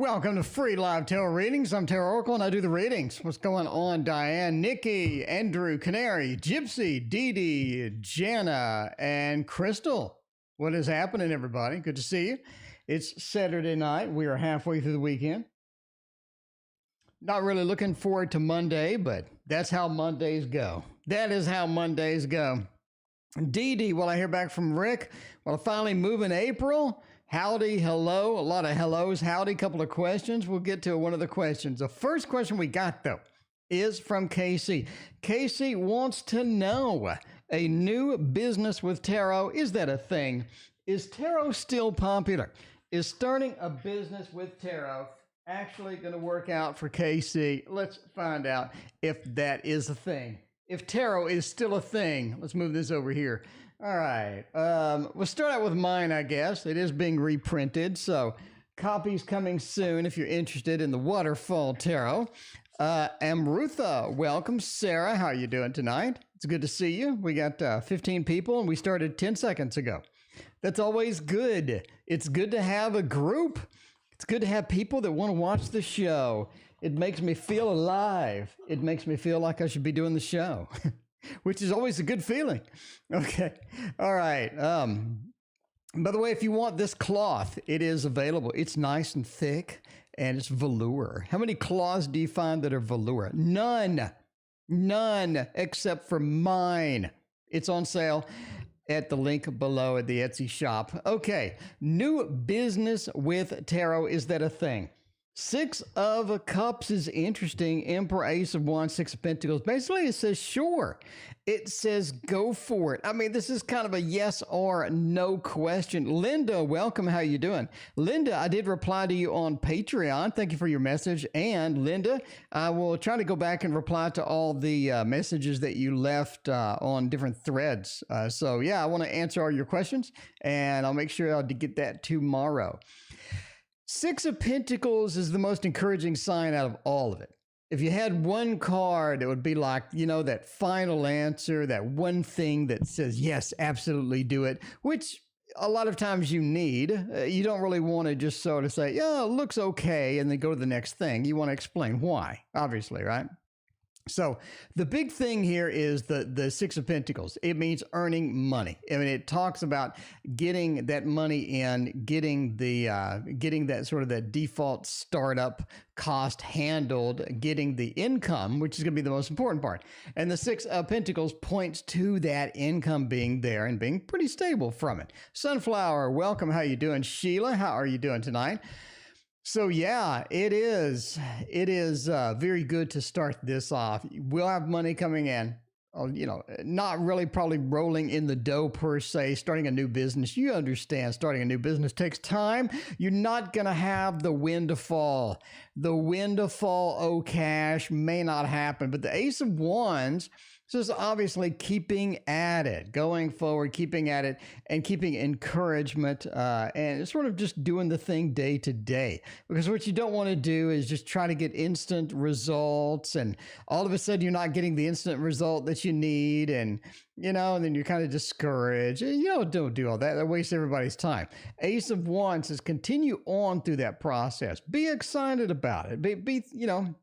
Welcome to Free Live Tarot Readings. I'm Tarot Oracle and I do the readings. What's going on, Diane, Nikki, Andrew, Canary, Gypsy, Dee Dee, Jana, and Crystal? What is happening, everybody? Good to see you. It's Saturday night. We are halfway through the weekend. Not really looking forward to Monday, but that's how Mondays go. That is how Mondays go. Dee Dee, will I hear back from Rick? Will I finally move in April? Howdy, hello, a lot of hellos, howdy, couple of questions. We'll get to one of the questions. The first question we got, though, is from Casey. Casey wants to know, a new business with tarot, is that a thing? Is tarot still popular? Is starting a business with tarot actually going to work out for Casey? Let's find out if that is a thing. If tarot is still a thing, let's move this over here. All right, we'll start out with mine, I guess. It is being reprinted, so copies coming soon if you're interested in the Waterfall Tarot. Amrutha, welcome. Sarah, how are you doing tonight? It's good to see you. We got 15 people, and we started 10 seconds ago. That's always good. It's good to have a group. It's good to have people that want to watch the show. It makes me feel alive. It makes me feel like I should be doing the show. Which is always a good feeling. Okay. All right. By the way, if you want this cloth, it is available. It's nice and thick and it's velour. How many cloths do you find that are velour? None. None except for mine. It's on sale at the link below at the Etsy shop. Okay. New business with tarot. Is that a thing? Six of Cups is interesting. Emperor, Ace of Wands, Six of Pentacles. Basically, it says sure. It says go for it. I mean, this is kind of a yes or no question. Linda, welcome. How you doing? Linda, I did reply to you on Patreon. Thank you for your message. And Linda, I will try to go back and reply to all the messages that you left on different threads. So yeah, I want to answer all your questions and I'll make sure I'll get that tomorrow. Six of Pentacles is the most encouraging sign out of all of it. If you had one card, it would be like, you know, that final answer, that one thing that says, yes, absolutely do it, which a lot of times you need. You don't really want to just sort of say, yeah, it looks okay, and then go to the next thing. You want to explain why, obviously, right? So the big thing here is the Six of Pentacles. It means earning money. I mean, it talks about getting that money in, getting that sort of that default startup cost handled, getting the income, which is going to be the most important part. And the Six of Pentacles points to that income being there and being pretty stable from it. Sunflower, welcome. How you doing? Sheila, how are you doing tonight? So yeah, it is very good to start this off. We'll have money coming in, you know, not really probably rolling in the dough per se, starting a new business. You understand starting a new business takes time. You're not going to have the windfall. The windfall, oh cash, may not happen, but the Ace of Wands, so it's obviously keeping at it, going forward, keeping at it, and keeping encouragement, and sort of just doing the thing day to day. Because what you don't want to do is just try to get instant results, and all of a sudden you're not getting the instant result that you need, and you know, and then you're kind of discouraged. You know, don't do all that. That wastes everybody's time. Ace of Wands says continue on through that process. Be excited about it. Be you know,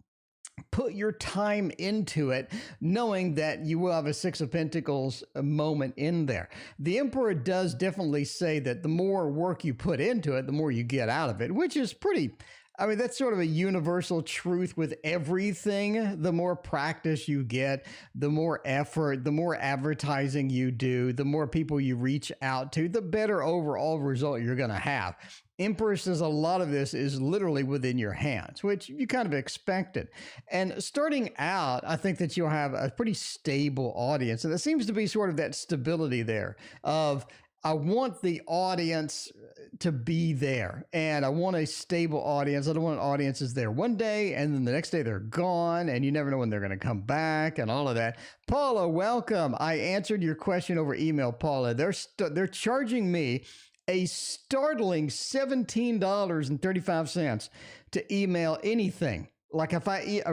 put your time into it, knowing that you will have a Six of Pentacles moment in there. The Emperor does definitely say that the more work you put into it, the more you get out of it, which is pretty, I mean, that's sort of a universal truth with everything. The more practice you get, the more effort, the more advertising you do, the more people you reach out to, the better overall result you're going to have. Emperor says a lot of this is literally within your hands, which you kind of expected. And starting out, I think that you'll have a pretty stable audience. And there seems to be sort of that stability there of, I want the audience to be there and I want a stable audience. I don't want audiences there one day and then the next day they're gone and you never know when they're going to come back and all of that. Paula, welcome. I answered your question over email, Paula. They're charging me a startling $17.35 to email anything. Like if I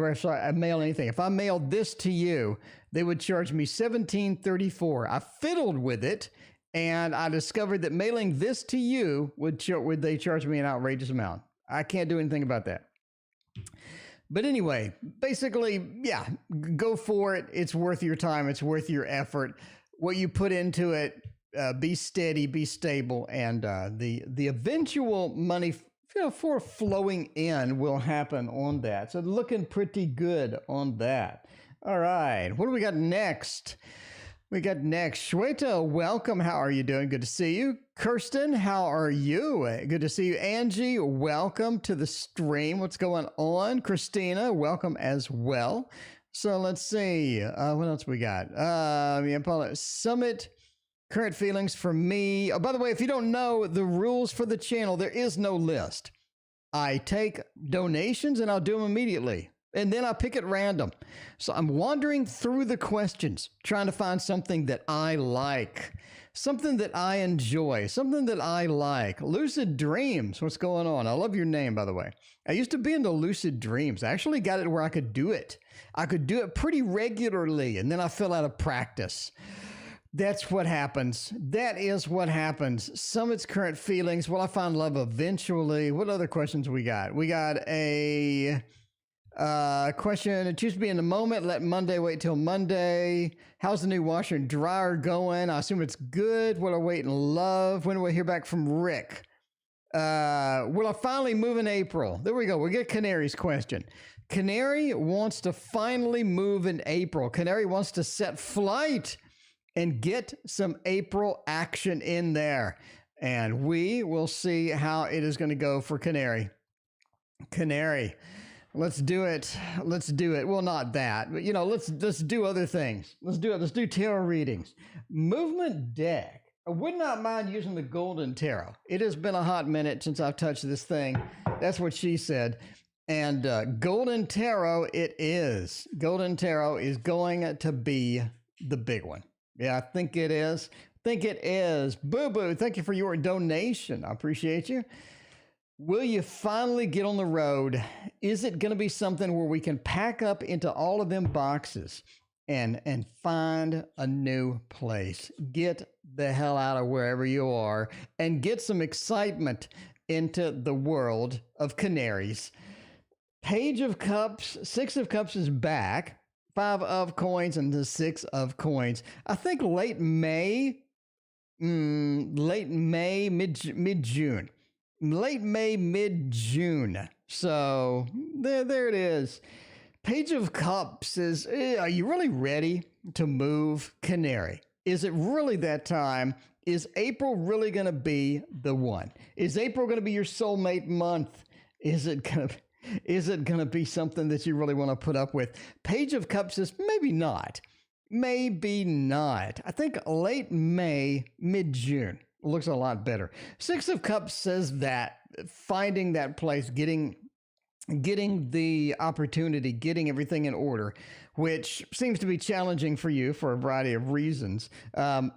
mail anything, if I mailed this to you, they would charge me $17.34. I fiddled with it and I discovered that mailing this to you would they charge me an outrageous amount. I can't do anything about that. But anyway, basically, yeah, go for it. It's worth your time. It's worth your effort. What you put into it, be steady, be stable, and the eventual money for flowing in will happen on that. So looking pretty good on that. All right, what do we got next? We got next. Shweta, welcome. How are you doing? Good to see you. Kirsten, how are you? Good to see you. Angie, welcome to the stream. What's going on? Christina, welcome as well. So let's see. What else we got? Summit, current feelings for me. Oh, by the way, if you don't know the rules for the channel, there is no list. I take donations and I'll do them immediately. And then I pick at random. So I'm wandering through the questions, trying to find something that I like, something that I enjoy, something that I like. Lucid Dreams, what's going on? I love your name, by the way. I used to be into lucid dreams. I actually got it where I could do it. I could do it pretty regularly, and then I fell out of practice. That's what happens. That is what happens. Summit's current feelings. Will I find love eventually? What other questions we got? We got a... question, choose to be in the moment, let Monday wait till Monday. How's the new washer and dryer going? I assume it's good. Will I wait and love? When do I hear back from Rick? Will I finally move in April? There we go. We'll get Canary's question. Canary wants to finally move in April. Canary wants to set flight and get some April action in there. And we will see how it is going to go for Canary. Canary. Let's do it. Let's do it. Well, not that, but let's do other things. Let's do it. Let's do tarot readings. Movement deck. I would not mind using the golden tarot. It has been a hot minute since I've touched this thing. That's what she said. And golden tarot it is. Golden tarot is going to be the big one. Yeah, I think it is. Boo Boo, thank you for your donation. I appreciate you. Will you finally get on the road? Is it going to be something where we can pack up into all of them boxes and find a new place? Get the hell out of wherever you are and get some excitement into the world of canaries. Page of Cups, Six of Cups is back. Five of Coins and the Six of Coins. I think late May, mid-June. Late May, mid-June. So there it is. Page of Cups is, are you really ready to move Canary? Is it really that time? Is April really going to be the one? Is April going to be your soulmate month? Is it going to be something that you really want to put up with? Page of Cups is maybe not. Maybe not. I think late May, mid-June. Looks a lot better. Six of Cups says that finding that place, getting the opportunity, getting everything in order, which seems to be challenging for you for a variety of reasons.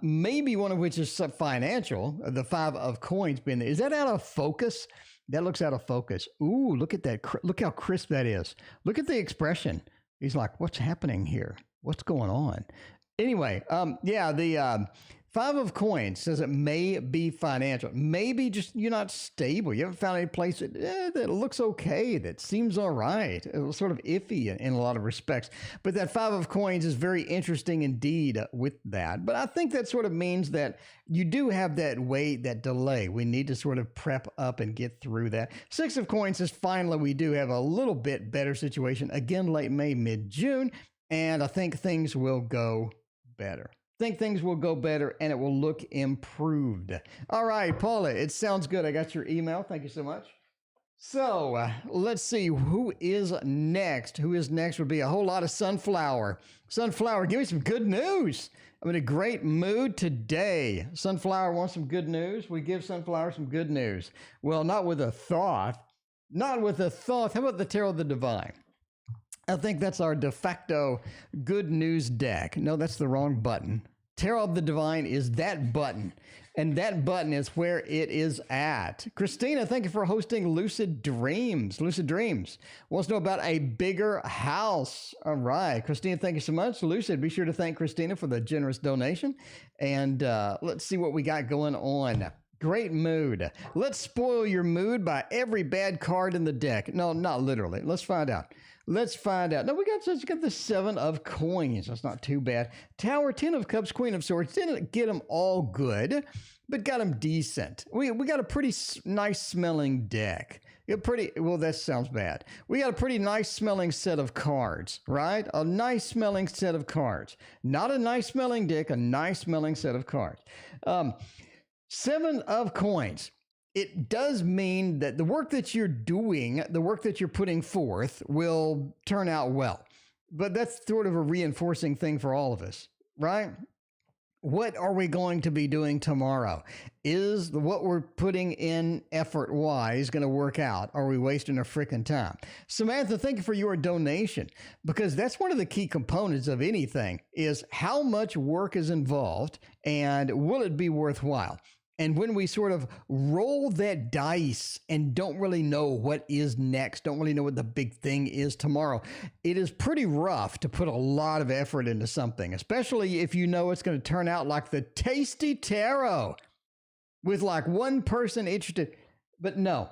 Maybe one of which is financial. The Five of Coins being there. Is that out of focus? That looks out of focus. Ooh, look at that. Look how crisp that is. Look at the expression. He's like, what's happening here? What's going on? Anyway, the Five of Coins says it may be financial. Maybe just you're not stable. You haven't found any place that looks okay, that seems all right. It was sort of iffy in a lot of respects. But that Five of Coins is very interesting indeed with that. But I think that sort of means that you do have that wait, that delay. We need to sort of prep up and get through that. Six of Coins says finally we do have a little bit better situation. Again, late May, mid-June. And I think things will go better. Think things will go better and it will look improved. All right, Paula, it sounds good. I got your email. Thank you so much. So let's see who is next. Who is next would be a whole lot of Sunflower. Sunflower, give me some good news. I'm in a great mood today. Sunflower wants some good news. We give Sunflower some good news. Well, not with a thought. Not with a thought. How about the Tarot of the Divine? I think that's our de facto good news deck. No, that's the wrong button. Tarot of the Divine is that button, and that button is where it is at. Christina, thank you for hosting Lucid Dreams. Lucid Dreams wants to know about a bigger house. All right, Christina, thank you so much. Lucid, be sure to thank Christina for the generous donation. And let's see what we got going on. Great mood. Let's spoil your mood by every bad card in the deck. No, not literally. Let's find out. Let's find out. No, we got the 7 of coins. That's not too bad. Tower, 10 of cups, Queen of swords. Didn't get them all good, but got them decent. We got a pretty nice smelling deck. Well, that sounds bad. We got a pretty nice smelling set of cards, right? A nice smelling set of cards. Not a nice smelling deck, a nice smelling set of cards. 7 of coins. It does mean that the work that you're doing, the work that you're putting forth will turn out well. But that's sort of a reinforcing thing for all of us, right? What are we going to be doing tomorrow? Is what we're putting in effort-wise going to work out? Are we wasting our freaking time? Samantha, thank you for your donation, because that's one of the key components of anything is how much work is involved and will it be worthwhile? And when we sort of roll that dice and don't really know what is next, don't really know what the big thing is tomorrow, it is pretty rough to put a lot of effort into something, especially if you know it's going to turn out like the Tasty Tarot with like one person interested. But no,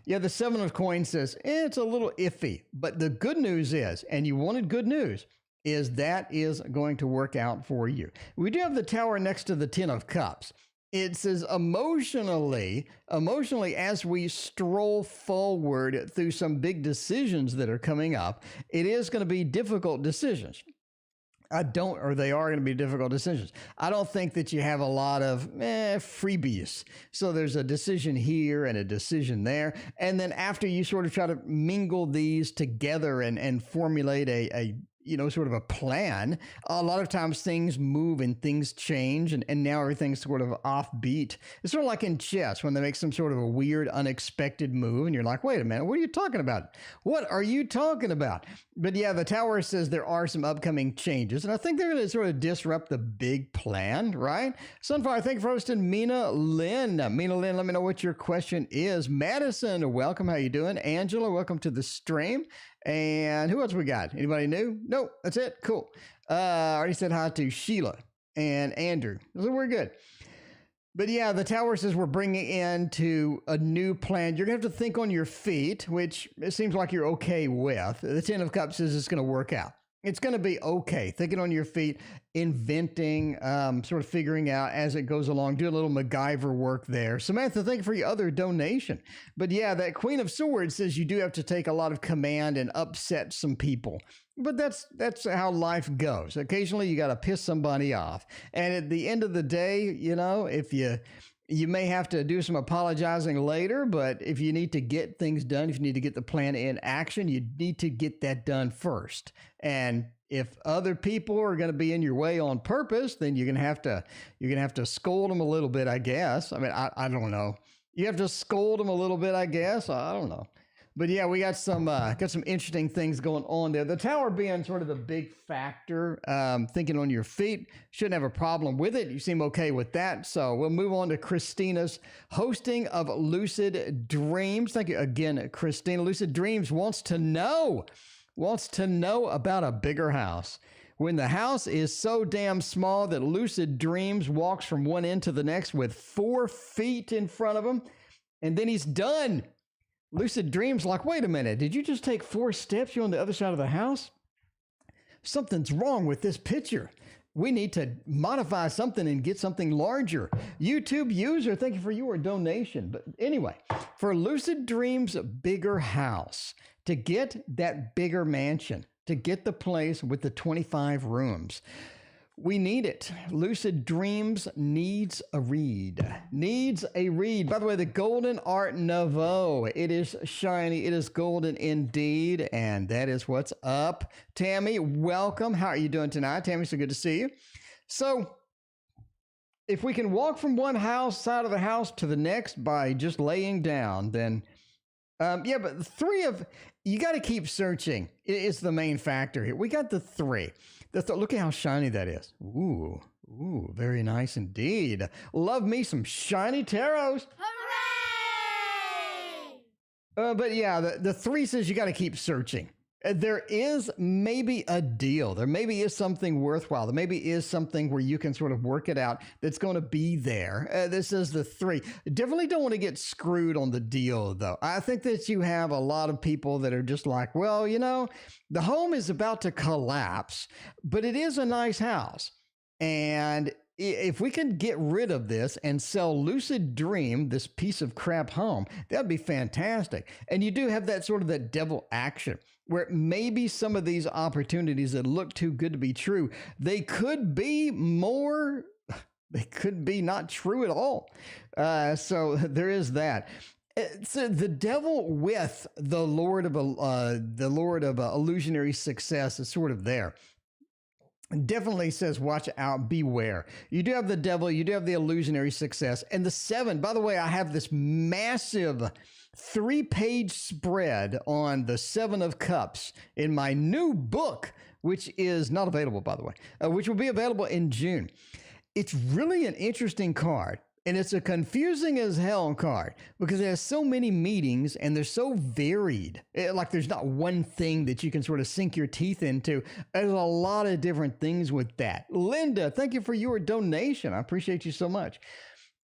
the 7 of coins says it's a little iffy. But the good news is, and you wanted good news, is that is going to work out for you. We do have the Tower next to the 10 of cups. It says emotionally, as we stroll forward through some big decisions that are coming up, it is going to be difficult decisions. They are going to be difficult decisions. I don't think that you have a lot of freebies. So there's a decision here and a decision there. And then after you sort of try to mingle these together and formulate a sort of a plan, a lot of times things move and things change, and now everything's sort of offbeat. It's sort of like in chess when they make some sort of a weird, unexpected move, and you're like, wait a minute, what are you talking about? What are you talking about? But yeah, the Tower says there are some upcoming changes, and I think they're going to sort of disrupt the big plan, right? Sunfire, thank you for hosting. Mina Lynn, let me know what your question is. Madison, welcome. How you doing? Angela, welcome to the stream. And who else we got? Anybody new? Nope, that's it. Cool. I already said hi to Sheila and Andrew. So we're good. But yeah, the Tower says we're bringing into a new plan. You're going to have to think on your feet, which it seems like you're okay with. The 10 of Cups says it's going to work out. It's going to be okay. Thinking on your feet, inventing, sort of figuring out as it goes along, do a little MacGyver work there. Samantha, thank you for your other donation. But yeah, that Queen of Swords says you do have to take a lot of command and upset some people. But that's how life goes. Occasionally you got to piss somebody off. And at the end of the day, if you may have to do some apologizing later, but if you need to get things done, if you need to get the plan in action, you need to get that done first. And if other people are going to be in your way on purpose, then you're going to have to scold them a little bit, I guess. I mean, I don't know. You have to scold them a little bit, I guess. I don't know. But yeah, we got some interesting things going on there. The Tower being sort of the big factor, thinking on your feet, shouldn't have a problem with it. You seem okay with that. So we'll move on to Christina's hosting of Lucid Dreams. Thank you again, Christina. Lucid Dreams wants to know about a bigger house. When the house is so damn small that Lucid Dreams walks from one end to the next with 4 feet in front of him, and then he's done. Lucid Dreams like, wait a minute, did you just take 4 steps? You're on the other side of the house? Something's wrong with this picture. We need to modify something and get something larger. YouTube user, thank you for your donation. But anyway, for Lucid Dreams' bigger house, to get that bigger mansion, to get the place with the 25 rooms, we need it. Lucid Dreams needs a read. By the way, the Golden Art Nouveau. It is shiny. It is golden indeed. And that is what's up. Tammy, welcome. How are you doing tonight? Tammy, so good to see you. So if we can walk from one side of the house to the next by just laying down, then but you got to keep searching. It's the main factor here. We got the 3. Look at how shiny that is. Ooh, very nice indeed. Love me some shiny tarots. Hooray! But yeah, the 3 says you got to keep searching. There is maybe a deal. There maybe is something worthwhile. There maybe is something where you can sort of work it out that's going to be there. This is the 3. Definitely don't want to get screwed on the deal, though. I think that you have a lot of people that are just like, well, the home is about to collapse, but it is a nice house. And if we can get rid of this and sell Lucid Dream, this piece of crap home, that'd be fantastic. And you do have that sort of that devil action where maybe some of these opportunities that look too good to be true, they could be not true at all. So there is that. So the devil with the Lord of illusionary success is sort of there. Definitely says, watch out, beware. You do have the devil, you do have the illusionary success. And the 7, by the way, I have this massive 3-page spread on the 7 of Cups in my new book, which is not available, by the way, which will be available in June. It's really an interesting card. And it's a confusing as hell card because it has so many meanings and they're so varied. Like there's not one thing that you can sort of sink your teeth into. There's a lot of different things with that. Linda, thank you for your donation. I appreciate you so much.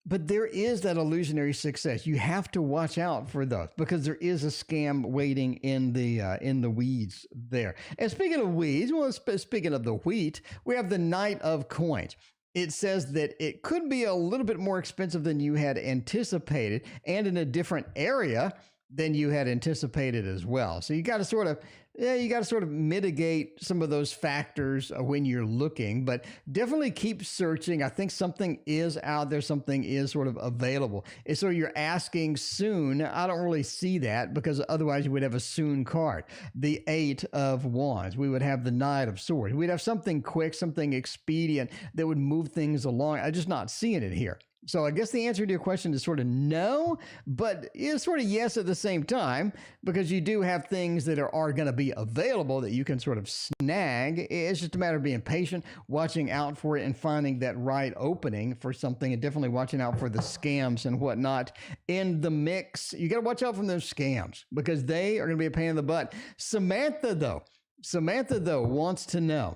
But there is that illusionary success. You have to watch out for those because there is a scam waiting in the weeds there. And speaking of weeds, well, speaking of the wheat, we have the Knight of Coins. It says that it could be a little bit more expensive than you had anticipated and in a different area than you had anticipated as well. So you got to sort of mitigate some of those factors when you're looking, but definitely keep searching. I think something is out there. Something is sort of available. And so you're asking soon. I don't really see that because otherwise you would have a soon card. The 8 of Wands. We would have the Knight of Swords. We'd have something quick, something expedient that would move things along. I'm just not seeing it here. So I guess the answer to your question is sort of no, but it's sort of yes at the same time, because you do have things that are going to be available that you can sort of snag. It's just a matter of being patient, watching out for it and finding that right opening for something, and definitely watching out for the scams and whatnot in the mix. You got to watch out from those scams because they are going to be a pain in the butt. Samantha though wants to know,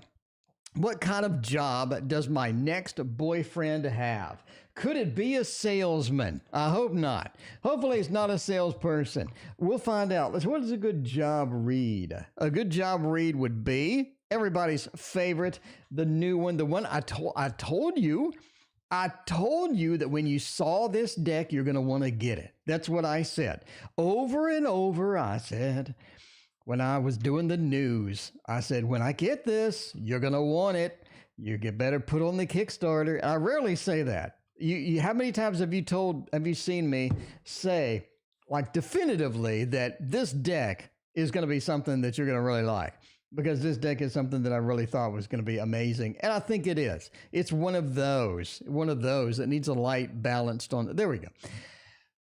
what kind of job does my next boyfriend have? Could it be a salesman? I hope not. Hopefully it's not a salesperson. We'll find out. What is a good job read? A good job read would be everybody's favorite, the new one, the one I told you that when you saw this deck, you're going to want to get it. That's what I said. Over and over, I said, when I was doing the news, I said, when I get this, you're going to want it. You get better put on the Kickstarter. And I rarely say that. How many times have you seen me say, like, definitively that this deck is going to be something that you're going to really like? Because this deck is something that I really thought was going to be amazing. And I think it is. It's one of those that needs a light balanced on. There we go.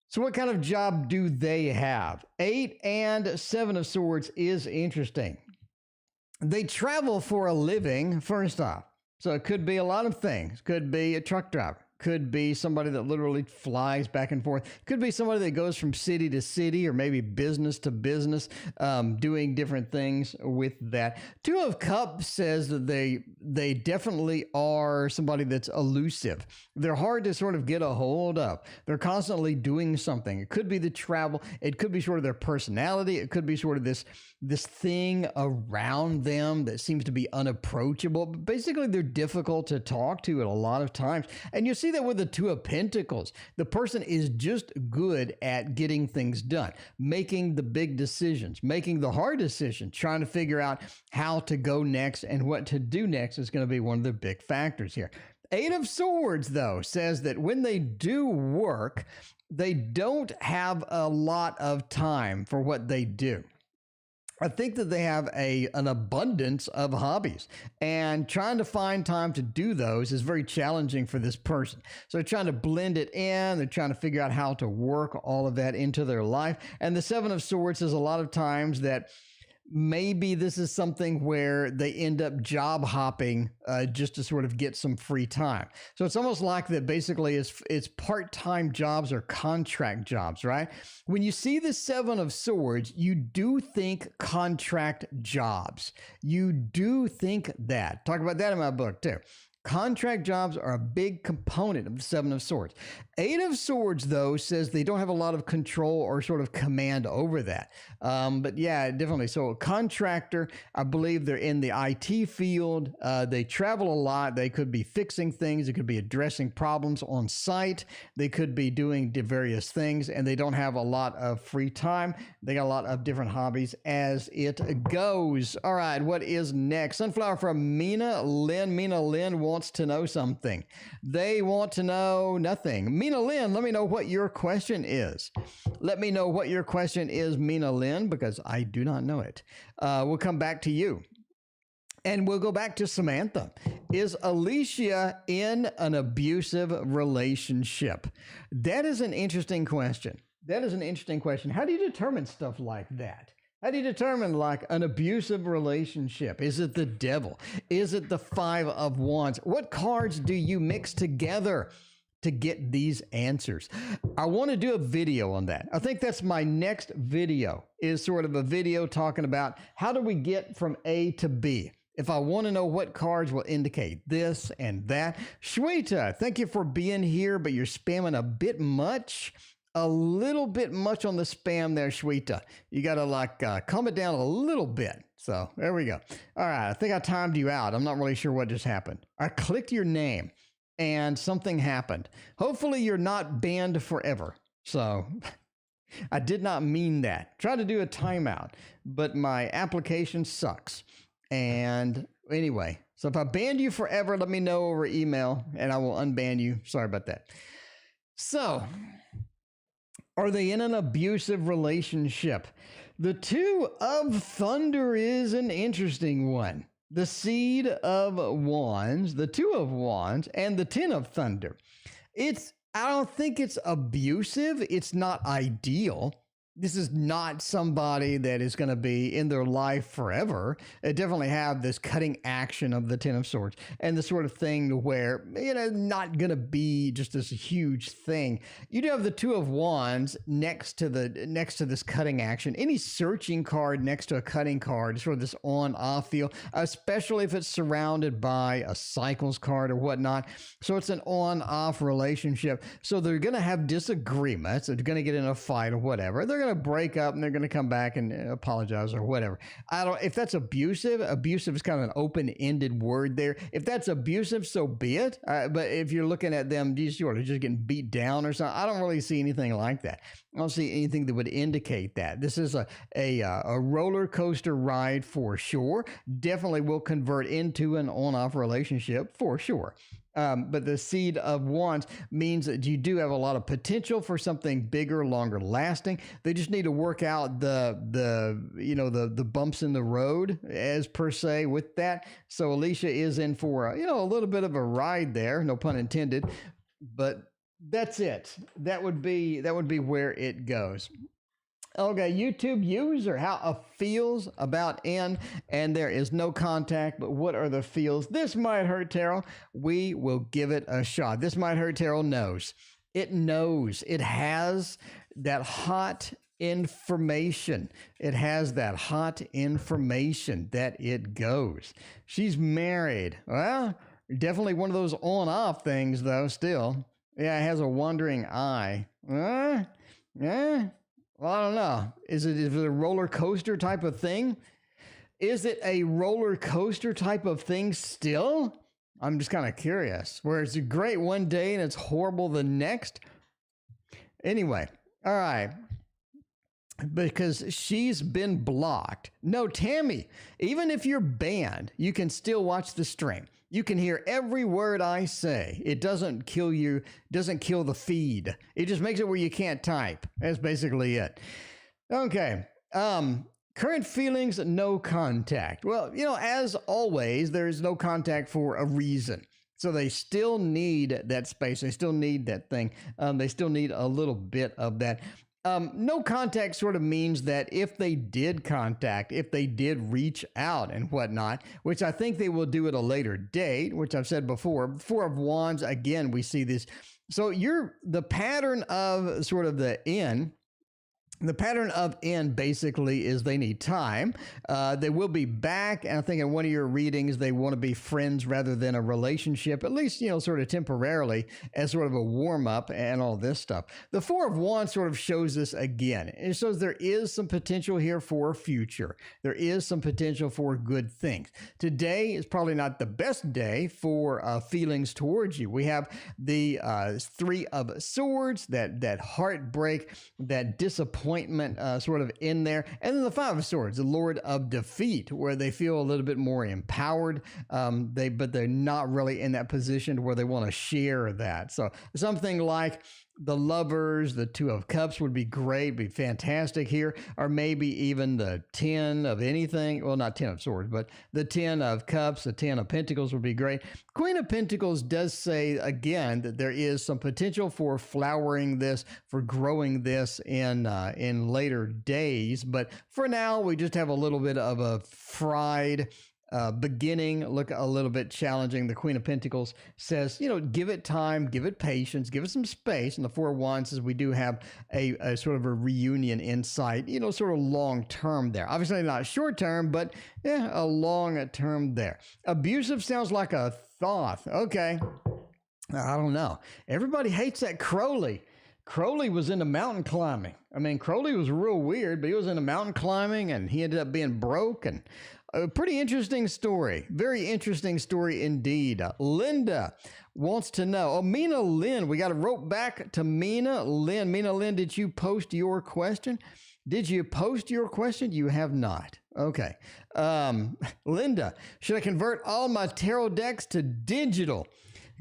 So what kind of job do they have? 8 and 7 of Swords is interesting. They travel for a living, first off. So it could be a lot of things. Could be a truck driver. Could be somebody that literally flies back and forth. Could be somebody that goes from city to city or maybe business to business, doing different things with that. 2 of Cups says that they definitely are somebody that's elusive. They're hard to sort of get a hold of. They're constantly doing something. It could be the travel. It could be sort of their personality. It could be sort of this thing around them that seems to be unapproachable. But basically, they're difficult to talk to at a lot of times. And you see that with the 2 of Pentacles. The person is just good at getting things done, making the big decisions, making the hard decisions, trying to figure out how to go next and what to do next is going to be one of the big factors here. 8 of Swords, though, says that when they do work, they don't have a lot of time for what they do. I think that they have an abundance of hobbies, and trying to find time to do those is very challenging for this person. So they're trying to blend it in. They're trying to figure out how to work all of that into their life. And the 7 of Swords is a lot of times that maybe this is something where they end up job hopping just to sort of get some free time. So it's almost like that basically it's part-time jobs or contract jobs, right? When you see the Seven of Swords, you do think contract jobs. You do think that. Talk about that in my book too. Contract jobs are a big component of the Seven of Swords. Eight of Swords, though, says they don't have a lot of control or sort of command over that. But yeah, definitely. So a contractor, I believe they're in the IT field. They travel a lot. They could be fixing things. They could be addressing problems on site. They could be doing various things, and they don't have a lot of free time. They got a lot of different hobbies as it goes. All right, what is next? Sunflower from Mina Lynn. Mina Lynn wants to know something. They want to know nothing. Mina Lynn, let me know what your question is. Let me know what your question is, Mina Lynn, because I do not know it. We'll come back to you. And we'll go back to Samantha. Is Alicia in an abusive relationship? That is an interesting question. That is an interesting question. How do you determine stuff like that? How do you determine like an abusive relationship? Is it the devil? Is it the Five of Wands? What cards do you mix together to get these answers? I want to do a video on that. I think that's my next video, is sort of a video talking about how do we get from A to B. If I want to know what cards will indicate this and that. Shweta, thank you for being here, but you're spamming a bit much. A little bit much on the spam there, Shweta. You got to like calm it down a little bit. So there we go. All right. I think I timed you out. I'm not really sure what just happened. I clicked your name and something happened. Hopefully you're not banned forever. So I did not mean that. Try to do a timeout, but my application sucks. And anyway, so if I banned you forever, let me know over email and I will unban you. Sorry about that. So, are they in an abusive relationship? The Two of Thunder is an interesting one. The Seed of Wands, the Two of Wands, and the Ten of Thunder. I don't think it's abusive. It's not ideal. This is not somebody that is going to be in their life forever. They definitely have this cutting action of the Ten of Swords and the sort of thing where, not going to be just this huge thing. You do have the Two of Wands next to this cutting action. Any searching card next to a cutting card is sort of this on-off feel, especially if it's surrounded by a cycles card or whatnot. So it's an on-off relationship. So they're going to have disagreements. They're going to get in a fight or whatever. They're going to break up and they're going to come back and apologize or whatever. If that's abusive is kind of an open-ended word there. If that's abusive, so be it. But if you're looking at them just getting beat down or something, I don't really see anything like that. I don't see anything that would indicate that. This is a roller coaster ride for sure. Definitely will convert into an on-off relationship for sure. But the Seed of Wands means that you do have a lot of potential for something bigger, longer lasting. They just need to work out the bumps in the road as per se with that. So Alicia is in for a little bit of a ride there, no pun intended, but that's it. That would be where it goes. Okay, YouTube user, how feels about N, and there is no contact, but what are the feels? This might hurt tarot. We will give it a shot. This might hurt tarot knows. It knows. It has that hot information. It has that hot information that it goes. She's married. Well, definitely one of those on-off things, though, still. Yeah, it has a wandering eye. Yeah. Well, I don't know. Is it a roller coaster type of thing? Is it a roller coaster type of thing still? I'm just kind of curious. Where it's great one day and it's horrible the next. Anyway, all right. Because she's been blocked. No, Tammy, even if you're banned, you can still watch the stream. You can hear every word I say. It doesn't kill you, doesn't kill the feed. It just makes it where you can't type. That's basically it. Okay. Current feelings, no contact. Well, as always, there's no contact for a reason. So they still need that space. They still need that thing. They still need a little bit of that. No contact sort of means that if they did contact, if they did reach out and whatnot, which I think they will do at a later date, which I've said before. Four of Wands, again, we see this. So the pattern of sort of the end. The pattern of end basically is they need time. They will be back. And I think in one of your readings, they want to be friends rather than a relationship, at least, sort of temporarily as sort of a warm up and all this stuff. The Four of Wands sort of shows this again. It shows there is some potential here for future. There is some potential for good things. Today is probably not the best day for feelings towards you. We have the Three of Swords, that heartbreak, that disappointment sort of in there. And then the Five of Swords, the Lord of Defeat, where they feel a little bit more empowered, but they're not really in that position where they want to share that. So something like the Lovers, the Two of Cups would be great, be fantastic here, or maybe even the 10 of anything. Well, not 10 of Swords, but the 10 of Cups, the 10 of Pentacles would be great. Queen of Pentacles does say, again, that there is some potential for flowering this, for growing this in later days. But for now, we just have a little bit of a fried beginning, look a little bit challenging. The Queen of Pentacles says, give it time, give it patience, give it some space. And the Four of Wands says we do have a sort of a reunion in sight, sort of long term there. Obviously not short term, but a long term there. Abusive sounds like a thought. Okay. I don't know. Everybody hates that Crowley. Crowley was into mountain climbing. I mean, Crowley was real weird, but he was into mountain climbing and he ended up being broke. And a pretty interesting story. Very interesting story indeed. Linda wants to know. Oh, Mina Lynn. We got to rope back to Mina Lynn. Mina Lynn, did you post your question? Did you post your question? You have not. Okay. Linda, should I convert all my tarot decks to digital?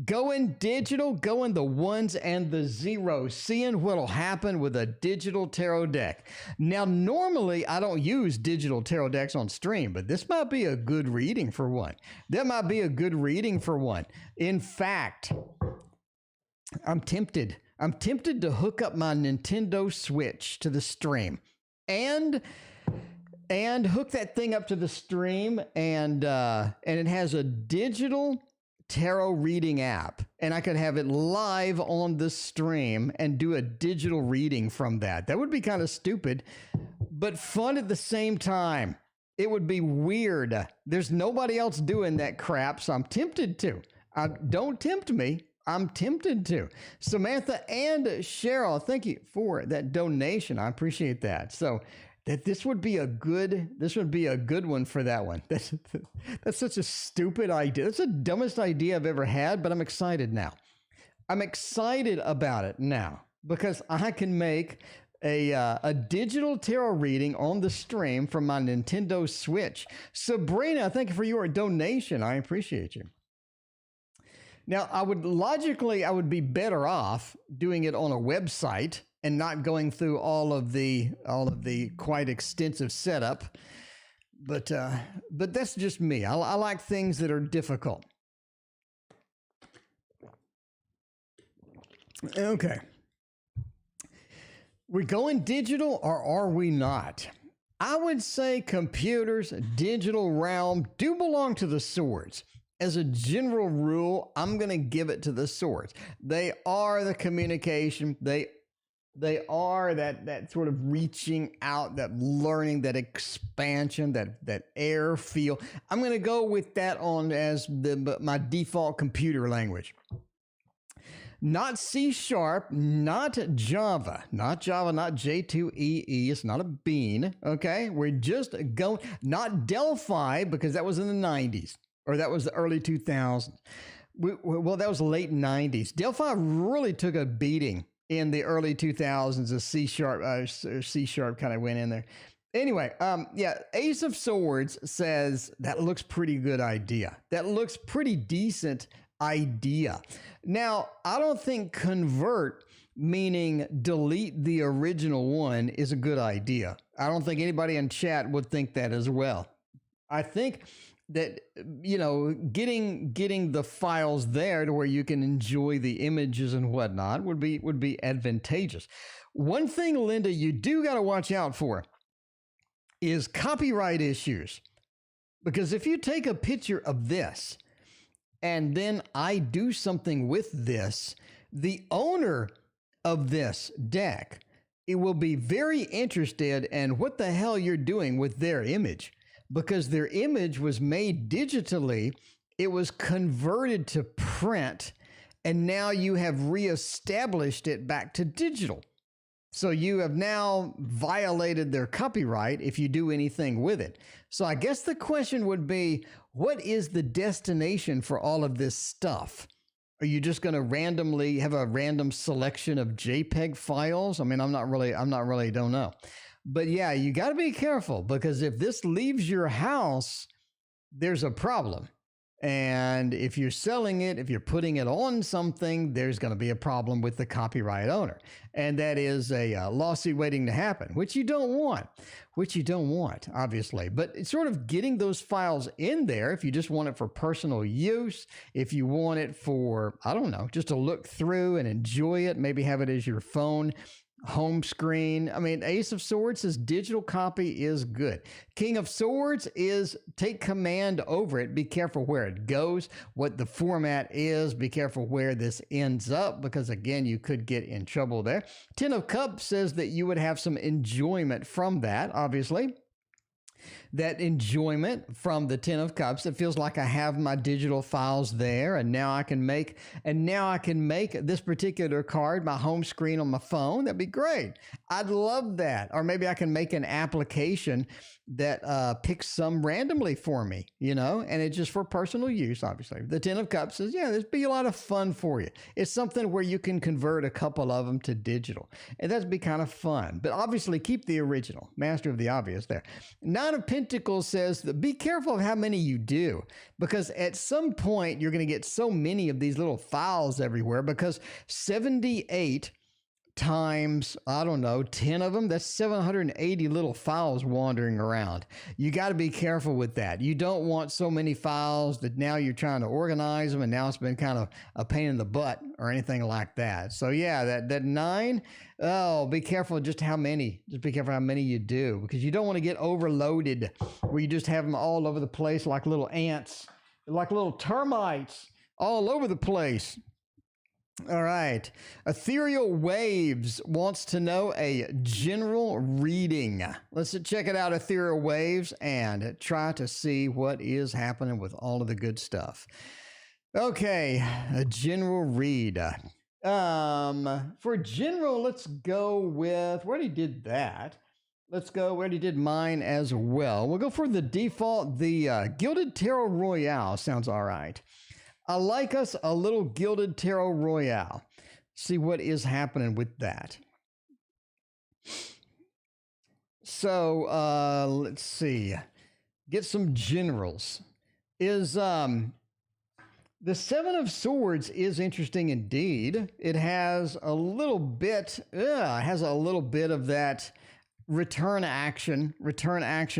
Going digital, going the ones and the zeros, seeing what'll happen with a digital tarot deck. Now, normally I don't use digital tarot decks on stream, but this might be a good reading for one. That might be a good reading for one. In fact, I'm tempted. I'm tempted to hook up my Nintendo Switch to the stream and hook that thing up to the stream, and it has a digital tarot reading app, and I could have it live on the stream and do a digital reading from that. That would be kind of stupid, but fun at the same time. It would be weird. There's nobody else doing that crap, so I'm tempted to. Don't tempt me. I'm tempted to. Samantha and Cheryl, thank you for that donation. I appreciate that. So this would be a good one for that one. That's such a stupid idea. That's the dumbest idea I've ever had, but I'm excited now. I'm excited about it now because I can make a digital tarot reading on the stream from my Nintendo Switch. Sabrina, thank you for your donation. I appreciate you. Now, I would be better off doing it on a website and not going through all of the quite extensive setup, but that's just me. I like things that are difficult. Okay, we going digital or are we not? I would say computers, digital realm do belong to the Swords. As a general rule, I'm going to give it to the Swords. They are the communication. They are that sort of reaching out, that learning, that expansion, that air feel. I'm going to go with that on as my default computer language. Not C#, not Java, not J2EE. It's not a bean. Okay, we're just going. Not Delphi, because that was in the 90s, or that was the early 2000s. Well, that was the late 90s. Delphi really took a beating in the early 2000s. A C# kind of went in there. Anyway, Ace of Swords says that looks pretty good idea. That looks pretty decent idea. Now, I don't think convert, meaning delete the original one, is a good idea. I don't think anybody in chat would think that as well. I think that getting the files there to where you can enjoy the images and whatnot would be advantageous. One thing, Linda, you do got to watch out for is copyright issues, because if you take a picture of this and then I do something with this, the owner of this deck, it will be very interested in what the hell you're doing with their image, because their image was made digitally, it was converted to print, and now you have reestablished it back to digital. So you have now violated their copyright if you do anything with it. So I guess the question would be, what is the destination for all of this stuff? Are you just going to randomly have a random selection of JPEG files? I mean, I'm not really, don't know. But yeah, you got to be careful, because if this leaves your house, there's a problem. And if you're selling it, if you're putting it on something, there's going to be a problem with the copyright owner. And that is a lawsuit waiting to happen, which you don't want, obviously. But it's sort of getting those files in there if you just want it for personal use, if you want it for, I don't know, just to look through and enjoy it, maybe have it as your phone home screen. I mean, Ace of Swords says digital copy is good. King of Swords is take command over it. Be careful where it goes, what the format is. Be careful where this ends up, because again, you could get in trouble there. Ten of Cups says that you would have some enjoyment from that, obviously. That enjoyment from the Ten of Cups. It feels like I have my digital files there, and now I can make this particular card my home screen on my phone. That'd be great. I'd love that. Or maybe I can make an application that picks some randomly for me, and it's just for personal use, obviously. The Ten of Cups says, yeah, there'd be a lot of fun for you. It's something where you can convert a couple of them to digital, and that'd be kind of fun. But obviously, keep the original. Master of the obvious there. Nine of Pentacles says that be careful of how many you do, because at some point, you're going to get so many of these little files everywhere, because 78 times, I don't know, 10 of them, that's 780 little files wandering around. You got to be careful with that. You don't want so many files that now you're trying to organize them, and now it's been kind of a pain in the butt or anything like that. So yeah, that 9, oh, be careful just how many. Just be careful how many you do, because you don't want to get overloaded where you just have them all over the place like little ants, like little termites all over the place. All right. Ethereal Waves wants to know a general reading. Let's check it out, Ethereal Waves, and try to see what is happening with all of the good stuff. Okay, a general read. For general, let's go with, we already did that. We already did mine as well. We'll go for the default. The Gilded Tarot Royale sounds all right. I like us a little Gilded Tarot Royale. See what is happening with that. So let's see. Get some generals. Is the Seven of Swords is interesting indeed. It has a little bit. Of that return action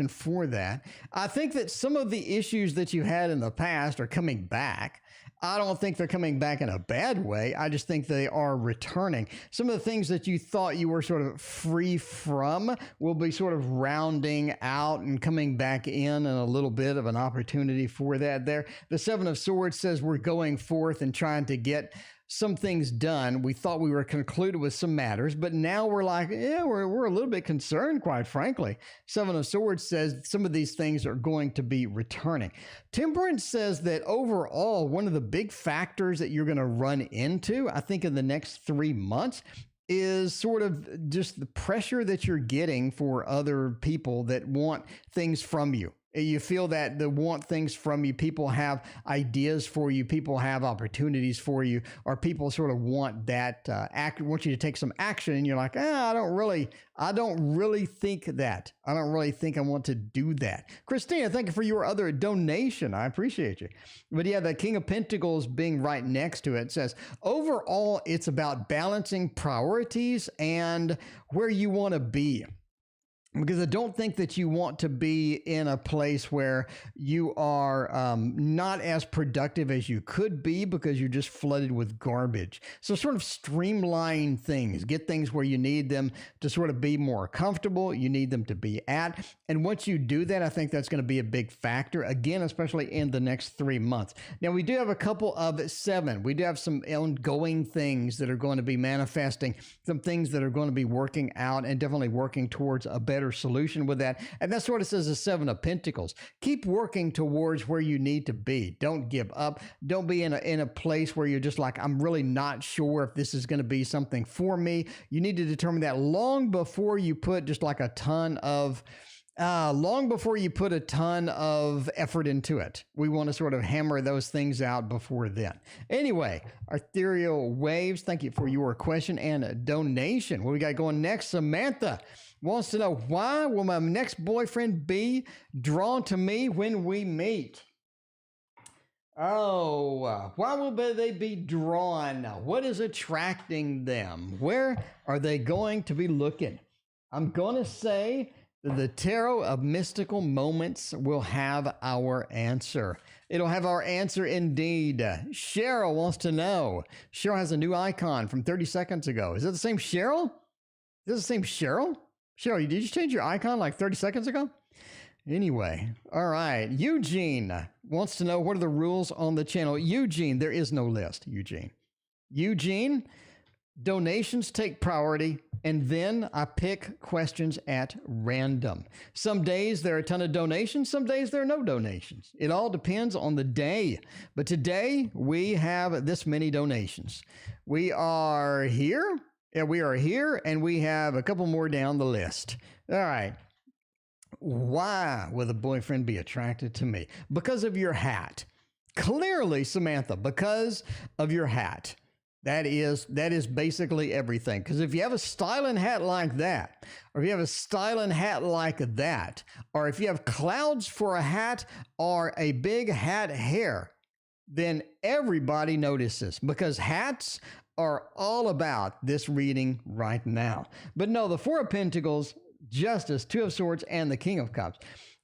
for that. I think that some of the issues that you had in the past are coming back. I don't think they're coming back in a bad way. I just think they are returning. Some of the things that you thought you were sort of free from will be sort of rounding out and coming back in, and a little bit of an opportunity for that there. The Seven of Swords says we're going forth and trying to get some things done. We thought we were concluded with some matters, but now we're like, yeah, we're a little bit concerned, quite frankly. Seven of Swords says some of these things are going to be returning. Temperance says that overall, one of the big factors that you're going to run into, I think, in the next 3 months is sort of just the pressure that you're getting for other people that want things from you. You feel that they want things from you. People have ideas for you. People have opportunities for you, or people sort of want that want you to take some action, and you're like, I don't really think that. I don't really think I want to do that. Christina, thank you for your other donation. I appreciate you. But yeah, the King of Pentacles being right next to it says, overall, it's about balancing priorities and where you want to be. because I don't think that you want to be in a place where you are not as productive as you could be because you're just flooded with garbage. So sort of streamline things, get things where you need them to sort of be more comfortable, you need them to be at. And once you do that, I think that's going to be a big factor, again, especially in the next 3 months. Now, we do have a couple of 7. We do have some ongoing things that are going to be manifesting, some things that are going to be working out and definitely working towards a better solution with that. And that's what it says, the 7 of Pentacles. Keep working towards where you need to be. Don't give up. Don't be in a place where you're just like, I'm really not sure if this is going to be something for me. You need to determine that long before you put just like a ton of effort into it. We want to sort of hammer those things out before then. Anyway, Ethereal Waves, thank you for your question and donation. What we got going next? Samantha wants to know, why will my next boyfriend be drawn to me when we meet? Oh, why will they be drawn? What is attracting them? Where are they going to be looking? I'm going to say that the Tarot of Mystical Moments will have our answer. It'll have our answer indeed. Cheryl wants to know. Cheryl has a new icon from 30 seconds ago. Is it the same Cheryl? Is it the same Cheryl? Cheryl, did you change your icon like 30 seconds ago? Anyway, all right. Eugene wants to know, what are the rules on the channel? Eugene, there is no list, Eugene, donations take priority, and then I pick questions at random. Some days there are a ton of donations, some days there are no donations. It all depends on the day. But today we have this many donations. We are here. Yeah, we are here, and we have a couple more down the list. All right. Why will the boyfriend be attracted to me? Because of your hat. Clearly, Samantha, because of your hat. That is basically everything. Because if you have a styling hat like that, or if you have a styling hat like that, or if you have clouds for a hat or a big hat hair, then everybody notices, because hats are all about this reading right now. But no, the Four of Pentacles, Justice, Two of Swords, and the King of Cups.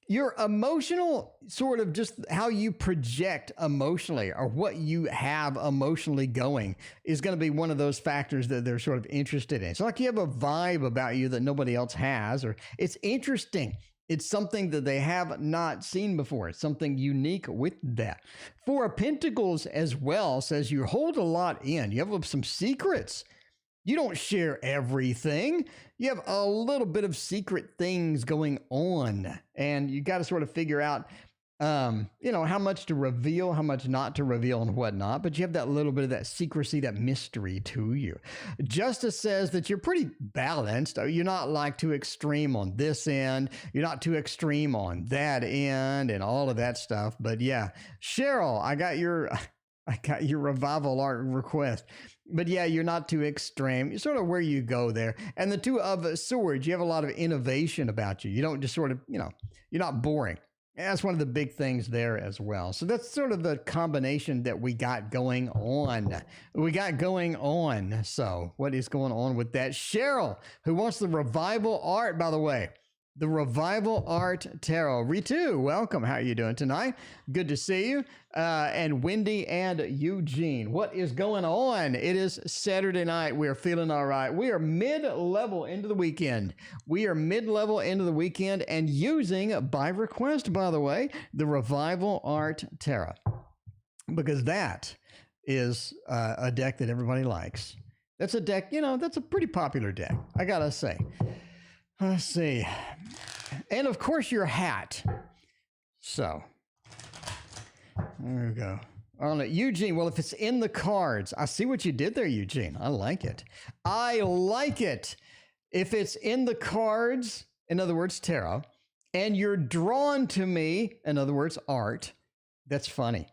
Your emotional, sort of just how you project emotionally, or what you have emotionally going, is going to be one of those factors that they're sort of interested in. It's like you have a vibe about you that nobody else has, or it's interesting. It's something that they have not seen before. It's something unique with that. Four of Pentacles as well says you hold a lot in. You have some secrets. You don't share everything. You have a little bit of secret things going on, and you got to sort of figure out, how much to reveal, how much not to reveal, and whatnot. But you have that little bit of that secrecy, that mystery to you. Justice says that you're pretty balanced. You're not like too extreme on this end. You're not too extreme on that end, and all of that stuff. But yeah, Cheryl, I got your revival art request. But yeah, you're not too extreme. You're sort of where you go there. And the Two of Swords, you have a lot of innovation about you. You don't just sort of, you're not boring. And that's one of the big things there as well. So that's sort of the combination that we got going on. So what is going on with that? Cheryl, who wants the revival art, by the way. The Revival Art Tarot. Ritu, welcome. How are you doing tonight? Good to see you. And Wendy and Eugene. What is going on? It is Saturday night. We are feeling all right. We are mid-level into the weekend. And using, by request, by the way, the Revival Art Tarot. Because that is a deck that everybody likes. That's a deck, that's a pretty popular deck, I gotta say. Let's see. And of course, your hat. So, there we go. On it, Eugene. Well, if it's in the cards, I see what you did there, Eugene. I like it. If it's in the cards, in other words, tarot, and you're drawn to me, in other words, art, that's funny.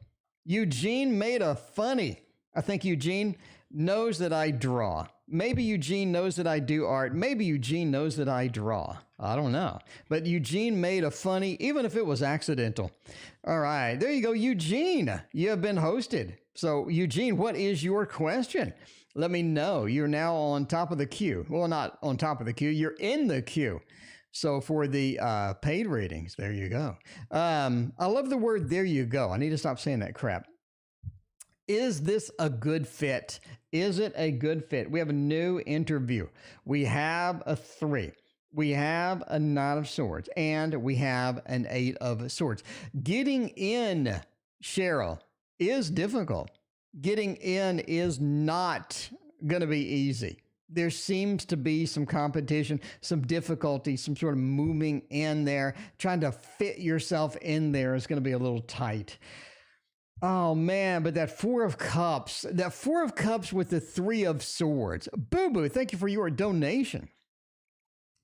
Eugene made a funny. I think Eugene knows that I draw. Maybe Eugene knows that I do art. Maybe Eugene knows that I draw. I don't know. But Eugene made a funny, even if it was accidental. All right. There you go, Eugene. You have been hosted. So, Eugene, what is your question? Let me know. You're now on top of the queue. Well, not on top of the queue. You're in the queue. So for the paid readings, there you go. I love the word "there you go." I need to stop saying that crap. Is this a good fit? Is it a good fit? We have a new interview. We have a 3. We have a 9 of swords, and we have an 8 of swords. Getting in, Cheryl, is difficult. Getting in is not going to be easy. There seems to be some competition, some difficulty, some sort of moving in there. Trying to fit yourself in there is going to be a little tight. Oh man, but that 4 of Cups with the 3 of Swords. Boo Boo, thank you for your donation.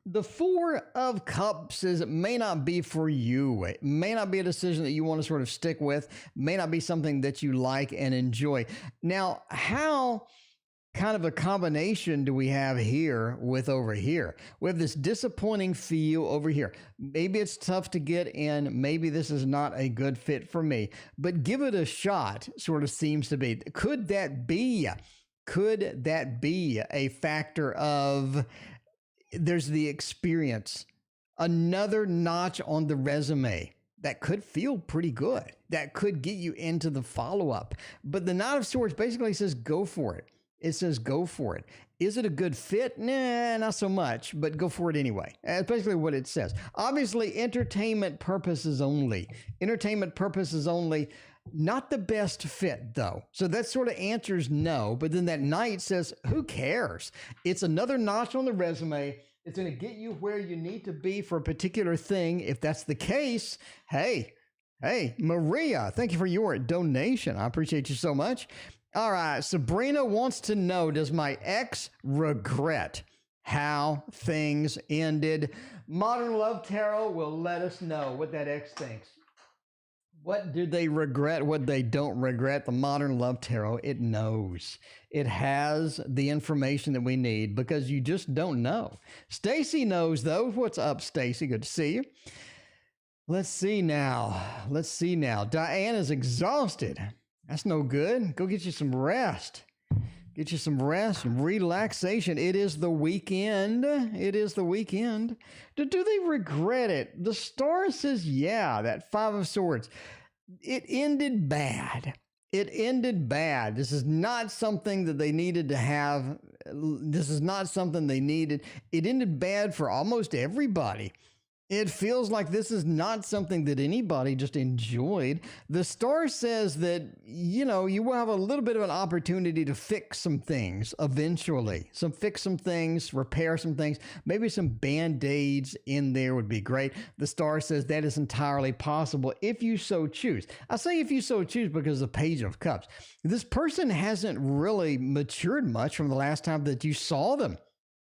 The 4 of Cups may not be for you. It may not be a decision that you want to sort of stick with. May not be something that you like and enjoy. Now, how kind of a combination do we have here with over here? We have this disappointing feel over here. Maybe it's tough to get in. Maybe this is not a good fit for me, but give it a shot sort of seems to be. Could that be a factor of there's the experience, another notch on the resume that could feel pretty good, that could get you into the follow-up. But the Knight of Swords basically says, go for it. It says, go for it. Is it a good fit? Nah, not so much, but go for it anyway. That's basically what it says. Obviously, entertainment purposes only. Entertainment purposes only. Not the best fit, though. So that sort of answers no. But then that Knight says, who cares? It's another notch on the resume. It's going to get you where you need to be for a particular thing. If that's the case, hey, Maria, thank you for your donation. I appreciate you so much. All right, Sabrina wants to know, does my ex regret how things ended? Modern Love Tarot will let us know what that ex thinks. What do they regret? What they don't regret? The Modern Love Tarot, it knows. It has the information that we need because you just don't know. Stacy knows, though. What's up, Stacy? Good to see you. Let's see now. Diane is exhausted. That's no good. Go get you some rest. Get you some rest and relaxation. It is the weekend. Do they regret it? The star says, yeah, that 5 of Swords. It ended bad. This is not something that they needed to have. This is not something they needed. It ended bad for almost everybody. It feels like this is not something that anybody just enjoyed. The star says that, you will have a little bit of an opportunity to fix some things eventually. Fix some things, repair some things. Maybe some Band-Aids in there would be great. The star says that is entirely possible if you so choose. I say if you so choose because the Page of Cups. This person hasn't really matured much from the last time that you saw them.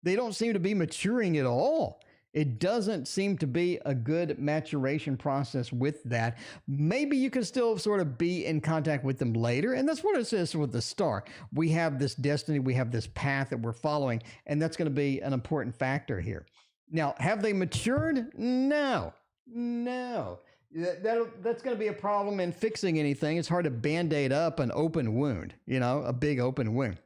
They don't seem to be maturing at all. It doesn't seem to be a good maturation process with that. Maybe you can still sort of be in contact with them later. And that's what it says with the star. We have this destiny. We have this path that we're following. And that's going to be an important factor here. Now, have they matured? No. That's going to be a problem in fixing anything. It's hard to Band-Aid up an open wound, a big open wound.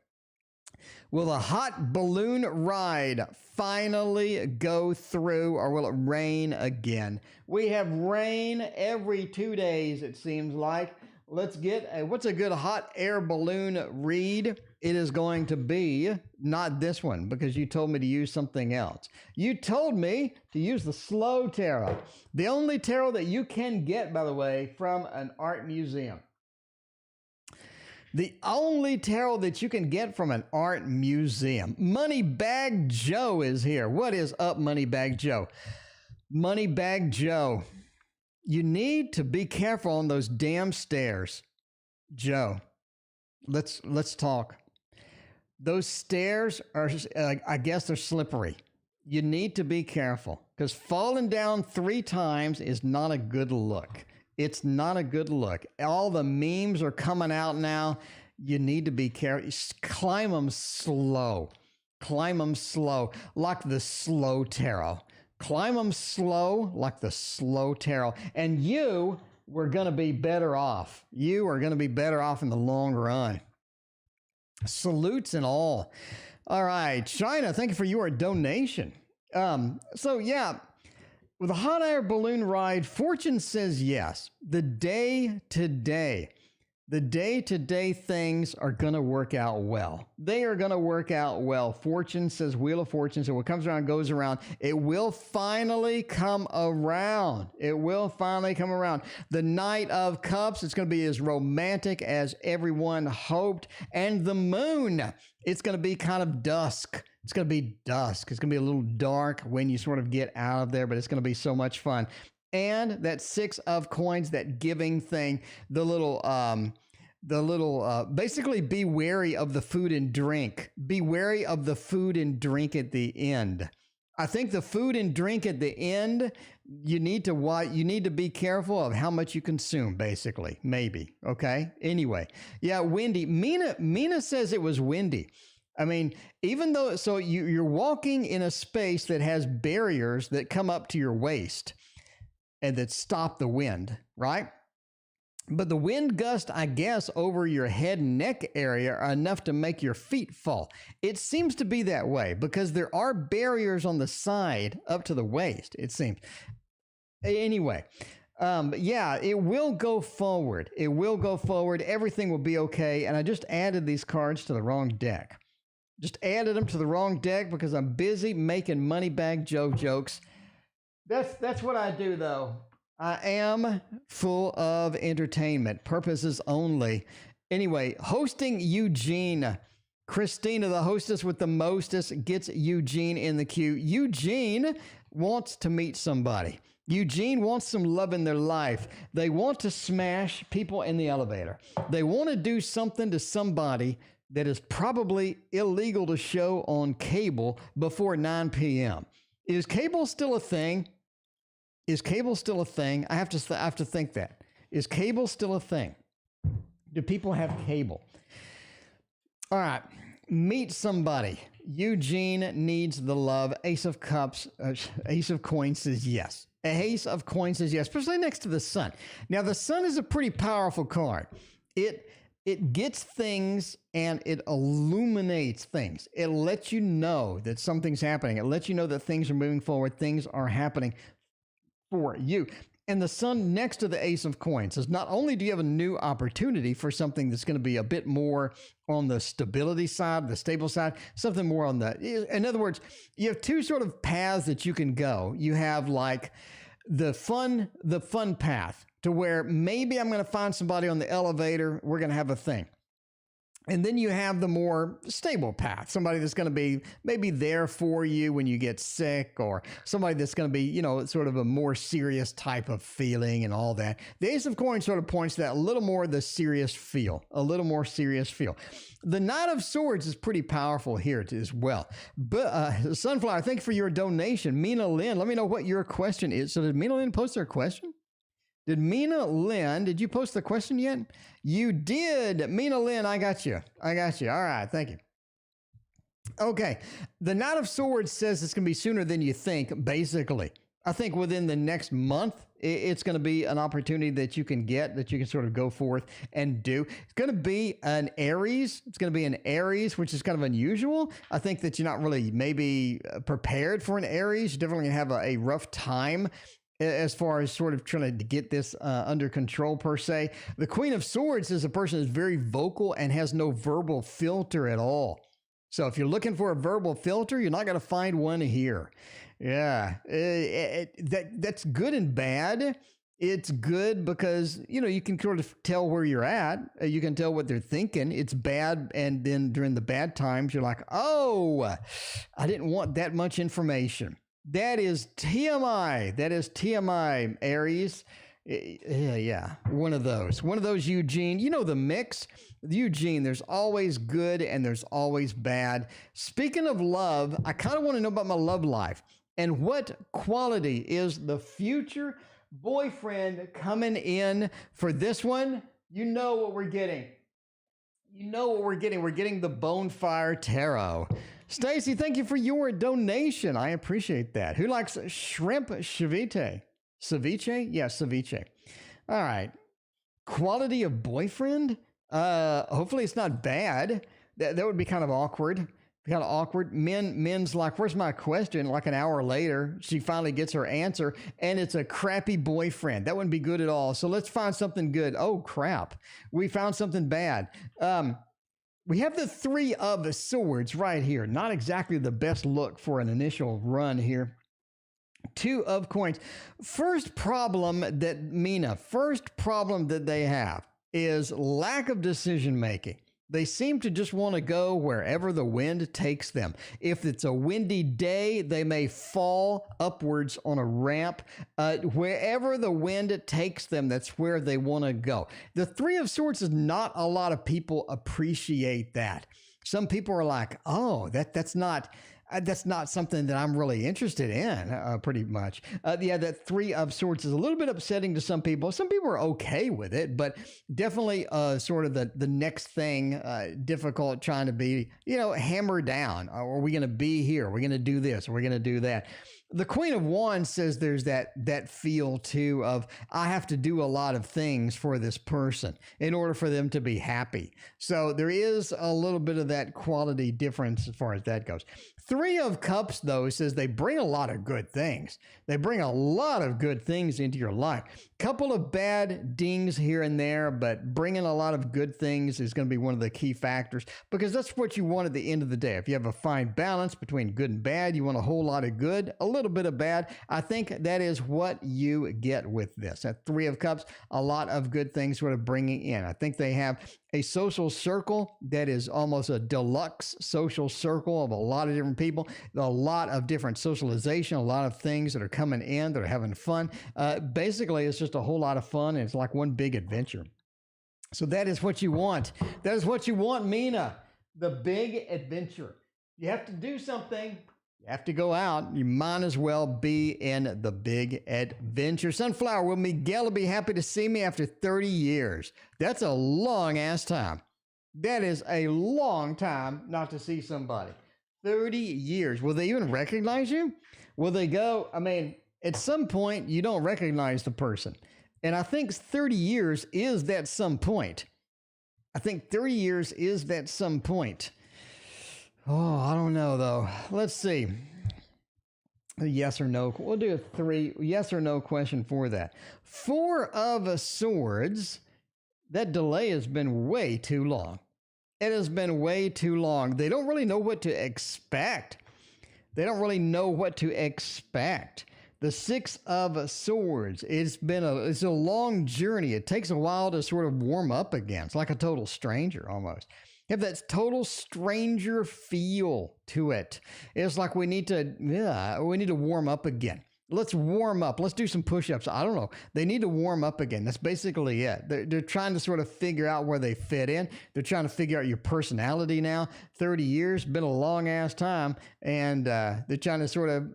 Will the hot balloon ride finally go through, or will it rain again? We have rain every 2 days, it seems like. Let's get what's a good hot air balloon read? It is going to be not this one because you told me to use something else. You told me to use the slow tarot. The only tarot that you can get, by the way, from an art museum. The only tarot that you can get from an art museum. Moneybag Joe is here. What is up, Moneybag Joe? Moneybag Joe, you need to be careful on those damn stairs. Joe, let's talk. Those stairs are, I guess they're slippery. You need to be careful because falling down 3 times is not a good look. It's not a good look. All the memes are coming out now. You need to be careful. Climb them slow. Like the slow tarot. Climb them slow like the slow tarot. And you were going to be better off. You are going to be better off in the long run. Salutes and all. All right, China, thank you for your donation. So yeah, With a hot air balloon ride, fortune says yes. The day-to-day things are going to work out well. They are going to work out well. Fortune says, Wheel of Fortune, so what comes around goes around. It will finally come around. It will finally come around. The Knight of Cups, it's going to be as romantic as everyone hoped. And the moon, it's going to be kind of dusk. It's going to be dusk. It's going to be a little dark when you sort of get out of there, but it's going to be so much fun. And that 6 of coins, that giving thing, basically be wary of the food and drink. Be wary of the food and drink at the end. I think the food and drink at the end, you need to be careful of how much you consume, basically, maybe. Okay. Anyway, yeah, windy. Mina says it was windy. I mean, even though, so you're walking in a space that has barriers that come up to your waist and that stop the wind, right? But the wind gust, I guess, over your head and neck area are enough to make your feet fall. It seems to be that way because there are barriers on the side up to the waist, it seems. Anyway, yeah, it will go forward. It will go forward. Everything will be okay. And I just added these cards to the wrong deck. Just added them to the wrong deck because I'm busy making money bag jokes. That's what I do, though. I am full of entertainment, purposes only. Anyway, hosting Eugene. Christina, the hostess with the mostest, gets Eugene in the queue. Eugene wants to meet somebody. Eugene wants some love in their life. They want to smash people in the elevator. They want to do something to somebody that is probably illegal to show on cable before 9 p.m. Is cable still a thing? Is cable still a thing? I have to think that. Is cable still a thing? Do people have cable? All right. Meet somebody. Eugene needs the love. Ace of Cups, Ace of Coins says yes. Ace of Coins says yes, especially next to the sun. Now, the sun is a pretty powerful card. It gets things and it illuminates things. It lets you know that something's happening. It lets you know that things are moving forward. Things are happening for you. And the sun next to the Ace of Coins says not only do you have a new opportunity for something that's going to be a bit more on the stability side, the stable side, something more on the, in other words, you have two sort of paths that you can go. You have like the fun path to where maybe I'm going to find somebody on the elevator. We're going to have a thing. And then you have the more stable path, somebody that's going to be maybe there for you when you get sick, or somebody that's going to be, you know, sort of a more serious type of feeling and all that. The Ace of Coins sort of points to that, a little more the serious feel, a little more serious feel. The Knight of Swords is pretty powerful here as well. But Sunflower, thank you for your donation. Mina Lynn, let me know what your question is. So did Mina Lynn post her question? Did Mina Lynn, did you post the question yet? You did. Mina Lynn, I got you. All right, thank you. Okay, the Knight of Swords says it's going to be sooner than you think, basically. I think within the next month, it's going to be an opportunity that you can get, that you can sort of go forth and do. It's going to be an Aries. It's going to be an Aries, which is kind of unusual. I think that you're not really maybe prepared for an Aries. You're definitely going to have a rough time as far as sort of trying to get this under control per se. The Queen of Swords is a person that's very vocal and has no verbal filter at all. So if you're looking for a verbal filter, you're not going to find one here. Yeah, that's good and bad. It's good because, you know, you can sort of tell where you're at. You can tell what they're thinking. It's bad. And then during the bad times, you're like, oh, I didn't want that much information. That is TMI. That is TMI, Aries. Yeah, one of those, Eugene. You know the mix. Eugene, there's always good and there's always bad. Speaking of love, I kind of want to know about my love life. And what quality is the future boyfriend coming in for this one? You know what we're getting. We're getting the Bonefire Tarot. Stacy, thank you for your donation. I appreciate that. Who likes shrimp ceviche? Ceviche? Yeah, ceviche. All right. Quality of boyfriend? Hopefully it's not bad. That would be kind of awkward. Kind of awkward. Men's like, where's my question? Like an hour later, she finally gets her answer, and it's a crappy boyfriend. That wouldn't be good at all. So let's find something good. Oh, crap. We found something bad. We have the Three of Swords right here. Not exactly the best look for an initial run here. Two of Coins. First problem that they have is lack of decision making. They seem to just want to go wherever the wind takes them. If it's a windy day, they may fall upwards on a ramp. Wherever the wind takes them, that's where they want to go. The Three of Swords is not a lot of people appreciate that. Some people are like, oh, that's not something that I'm really interested in, pretty much. Yeah, that Three of Swords is a little bit upsetting to some people. Some people are okay with it, but definitely sort of the next thing difficult, trying to be, hammered down. Are we going to be here? Are we going to do this? Are we going to do that? The Queen of Wands says there's that feel too of, I have to do a lot of things for this person in order for them to be happy. So there is a little bit of that quality difference as far as that goes. Three of Cups, though, says they bring a lot of good things. They bring a lot of good things into your life. Couple of bad dings here and there, but bringing a lot of good things is going to be one of the key factors, because that's what you want at the end of the day. If you have a fine balance between good and bad, you want a whole lot of good, a little bit of bad. I think that is what you get with this. At Three of Cups, a lot of good things sort of bringing in. I think they have a social circle that is almost a deluxe social circle of a lot of different people, a lot of different socialization, a lot of things that are coming in, that are having fun. Basically, it's just a whole lot of fun, and it's like one big adventure. So that is what you want. That is what you want, Mina. The big adventure. You have to do something. You have to go out. You might as well be in the big adventure. Sunflower, will Miguel be happy to see me after 30 years? That's a long ass time. That is a long time not to see somebody. 30 years. Will they even recognize you? Will they go? I mean, at some point, you don't recognize the person. And I think 30 years is that some point. I think 30 years is that some point. Oh, I don't know, though. Let's see. A yes or no. We'll do a 3 yes or no question for that. Four of Swords. That delay has been way too long. It has been way too long. They don't really know what to expect. They don't really know what to expect. The Six of Swords. It's a long journey. It takes a while to sort of warm up again. It's like a total stranger almost. You have that total stranger feel to it. It's like we need to warm up again. Let's warm up. Let's do some push-ups. I don't know. They need to warm up again. That's basically it. They're trying to sort of figure out where they fit in. They're trying to figure out your personality now. 30 years, been a long-ass time. And they're trying to sort of,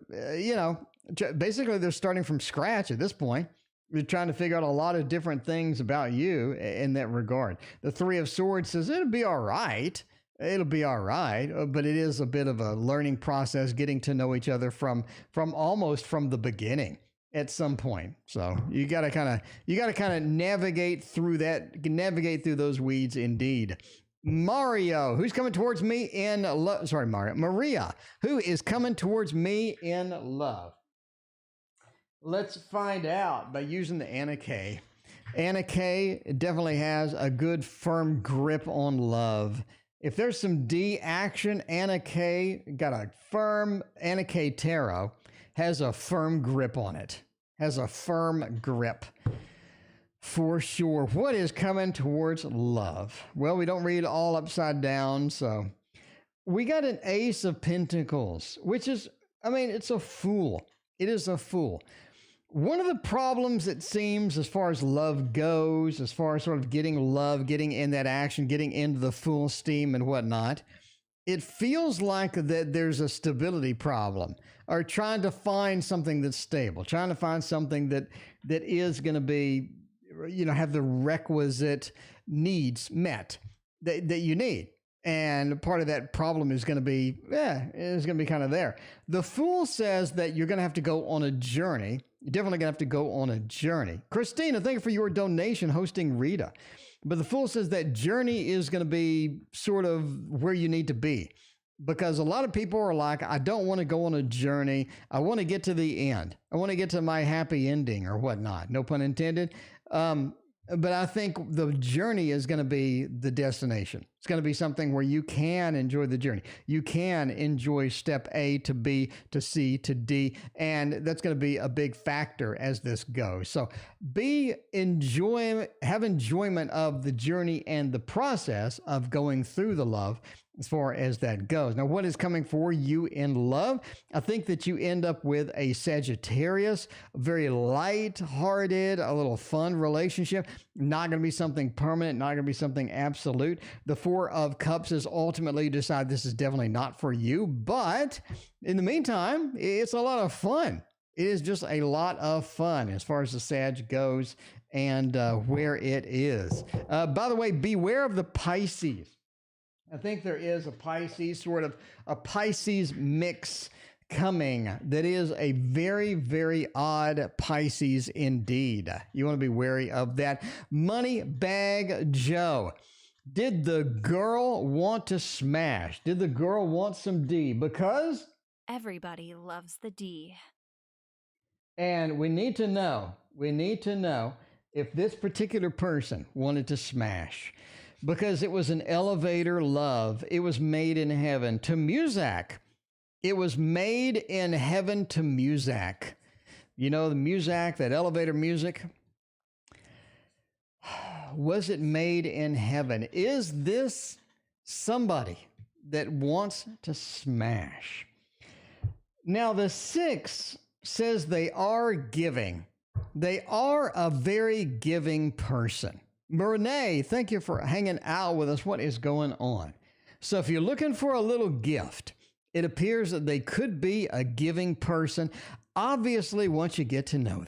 basically they're starting from scratch at this point. They're trying to figure out a lot of different things about you in that regard. The Three of Swords says it'll be all right. It'll be all right, but it is a bit of a learning process, getting to know each other from almost from the beginning at some point. So you got to kind of navigate through those weeds indeed. Mario, who's coming towards me in love? Sorry, Maria, who is coming towards me in love? Let's find out by using the Anna K. Anna K definitely has a good firm grip on love. If there's some D action, Anna K got a firm, Anna K Tarot has a firm grip on it. Has a firm grip. For sure. What is coming towards love? Well, we don't read all upside down, so we got an Ace of Pentacles, which is, it's a fool. It is a fool. One of the problems, it seems, as far as love goes, as far as sort of getting love, getting in that action, getting into the full steam and whatnot, it feels like that there's a stability problem, or trying to find something that's stable, trying to find something that is going to be, have the requisite needs met that you need. And part of that problem is going to be, kind of there. The Fool says that you're going to have to go on a journey. You're definitely going to have to go on a journey. Christina, thank you for your donation hosting Rita. But the Fool says that journey is going to be sort of where you need to be. because a lot of people are like, I don't want to go on a journey. I want to get to the end. I want to get to my happy ending or whatnot. No pun intended. But I think the journey is going to be the destination. It's going to be something where you can enjoy the journey. You can enjoy step A to B to C to D. And that's going to be a big factor as this goes. So have enjoyment of the journey and the process of going through the love as far as that goes. Now, what is coming for you in love? I think that you end up with a Sagittarius, very light-hearted, a little fun relationship. Not going to be something permanent, not going to be something absolute. The Four of Cups is ultimately decide this is definitely not for you. But in the meantime, it's a lot of fun. It is just a lot of fun as far as the Sag goes and where it is. By the way, beware of the Pisces. I think there is a Pisces, sort of a Pisces mix coming that is a very, very odd Pisces indeed. You want to be wary of that. Money Bag Joe. Did the girl want to smash? Did the girl want some D? Because everybody loves the D. And we need to know if this particular person wanted to smash. Because it was an elevator love. It was made in heaven to Muzak. It was made in heaven to Muzak. You know, the Muzak, that elevator music. Was it made in heaven? Is this somebody that wants to smash? Now, the 6 says they are giving. They are a very giving person. Renee, thank you for hanging out with us. What is going on? So if you're looking for a little gift, it appears that they could be a giving person. Obviously, once you get to know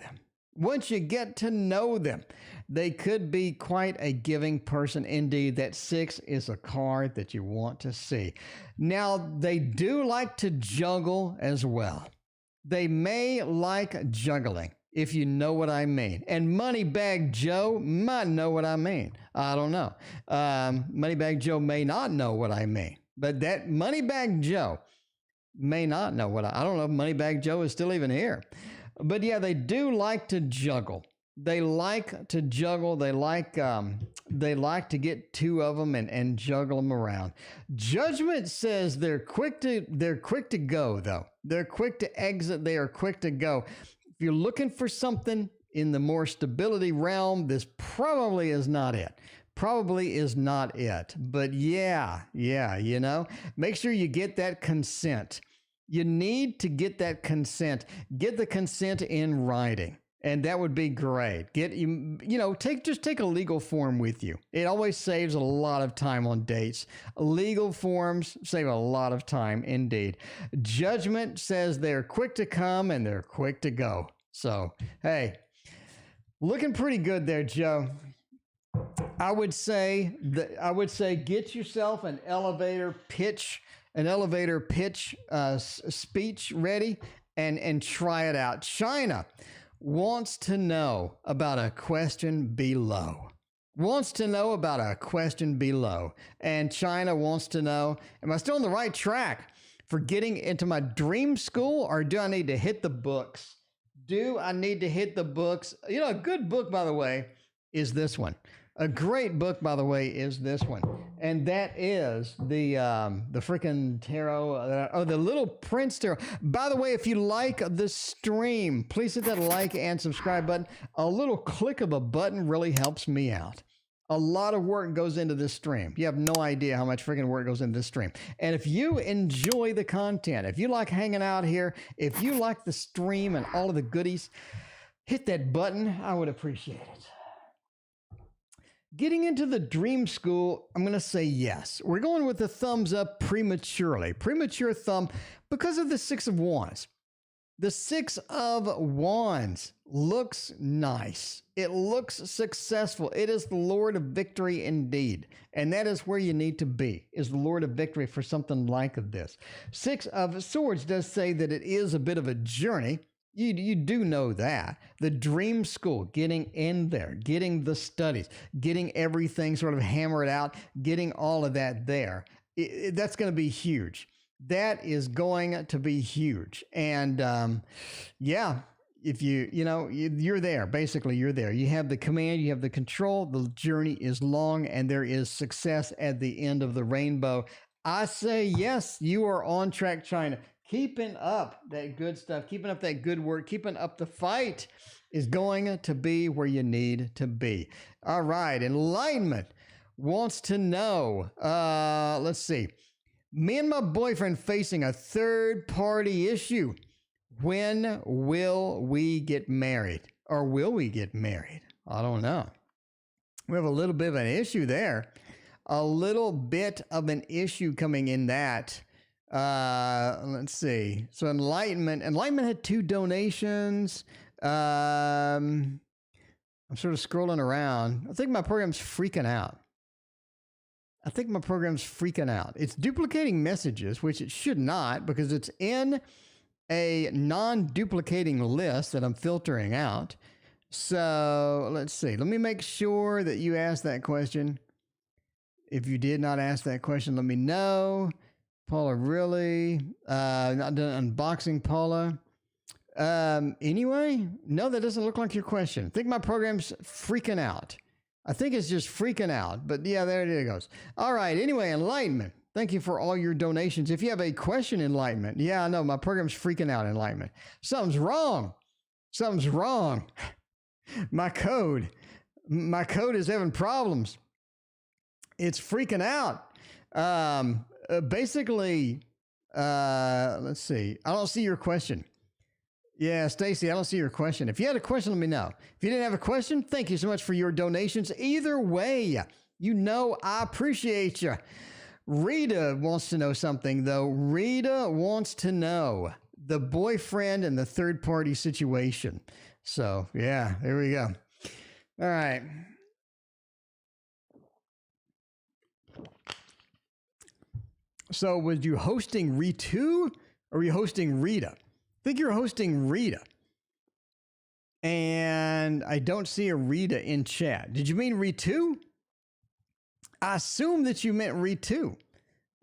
them, they could be quite a giving person indeed. That 6 is a card that you want to see. Now, they do like to juggle as well. They may like juggling, if you know what I mean. And Moneybag Joe might know what I mean. I don't know. Moneybag Joe may not know what I mean. But that Moneybag Joe may not know what I don't know if Moneybag Joe is still even here. But yeah, they do like to juggle. They like to juggle. They like to get 2 of them and juggle them around. Judgment says they're quick to go though. They're quick to exit. They are quick to go. If you're looking for something in the more stability realm, this probably is not it. But yeah, you know, make sure you get that consent. You need to get that consent. Get the consent in writing. And that would be great. Take a legal form with you. It always saves a lot of time on dates. Legal forms save a lot of time indeed. Judgment says they're quick to come and they're quick to go. So, hey, looking pretty good there, Joe. I would say get yourself an elevator pitch speech ready and try it out. China wants to know about a question below. And China wants to know, am I still on the right track for getting into my dream school, or do I need to hit the books? You know, a good book, by the way, is this one. A great book, by the way, is this one. And that is the freaking tarot, the Little Prince Tarot. By the way, if you like the stream, please hit that like and subscribe button. A little click of a button really helps me out. A lot of work goes into this stream. You have no idea how much freaking work goes into this stream. And if you enjoy the content, if you like hanging out here, if you like the stream and all of the goodies, hit that button. I would appreciate it. Getting into the dream school, I'm going to say yes. We're going with the thumbs up prematurely. Premature thumb because of the 6 of Wands. The 6 of Wands looks nice. It looks successful. It is the Lord of Victory indeed. And that is where you need to be, is the Lord of Victory for something like this. 6 of Swords does say that it is a bit of a journey. You do know that. The dream school, getting in there, getting the studies, getting everything sort of hammered out, getting all of that there. That's going to be huge. That is going to be huge. And yeah, if you're there, basically you're there. You have the command, you have the control. The journey is long and there is success at the end of the rainbow. I say, yes, you are on track, China. Keeping up that good stuff, keeping up that good work, keeping up the fight is going to be where you need to be. All right. Enlightenment wants to know, let's see. Me and my boyfriend facing a third party issue. When will we get married? Or will we get married? I don't know. We have a little bit of an issue there. A little bit of an issue coming in that. Let's see. So Enlightenment had 2 donations. I'm sort of scrolling around. I think my program's freaking out. It's duplicating messages, which it should not, because it's in a non-duplicating list that I'm filtering out. So let's see. Let me make sure that you asked that question. If you did not ask that question, let me know. Paula, really? Not done unboxing, Paula. Anyway, no, that doesn't look like your question. I think my program's freaking out. I think it's just freaking out, but yeah, there it goes. All right. Anyway, Enlightenment. Thank you for all your donations. If you have a question, Enlightenment. Yeah, I know my program's freaking out, Enlightenment. Something's wrong. My code is having problems. It's freaking out. Basically, let's see. I don't see your question. Yeah, Stacy, I don't see your question. If you had a question, let me know. If you didn't have a question, thank you so much for your donations. Either way, I appreciate you. Rita wants to know something, though. Rita wants to know the boyfriend and the third-party situation. So, yeah, there we go. All right. So, was you hosting Ritu or were you hosting Rita? I think you're hosting Rita. And I don't see a Rita in chat. Did you mean Ritu? I assume that you meant Ritu.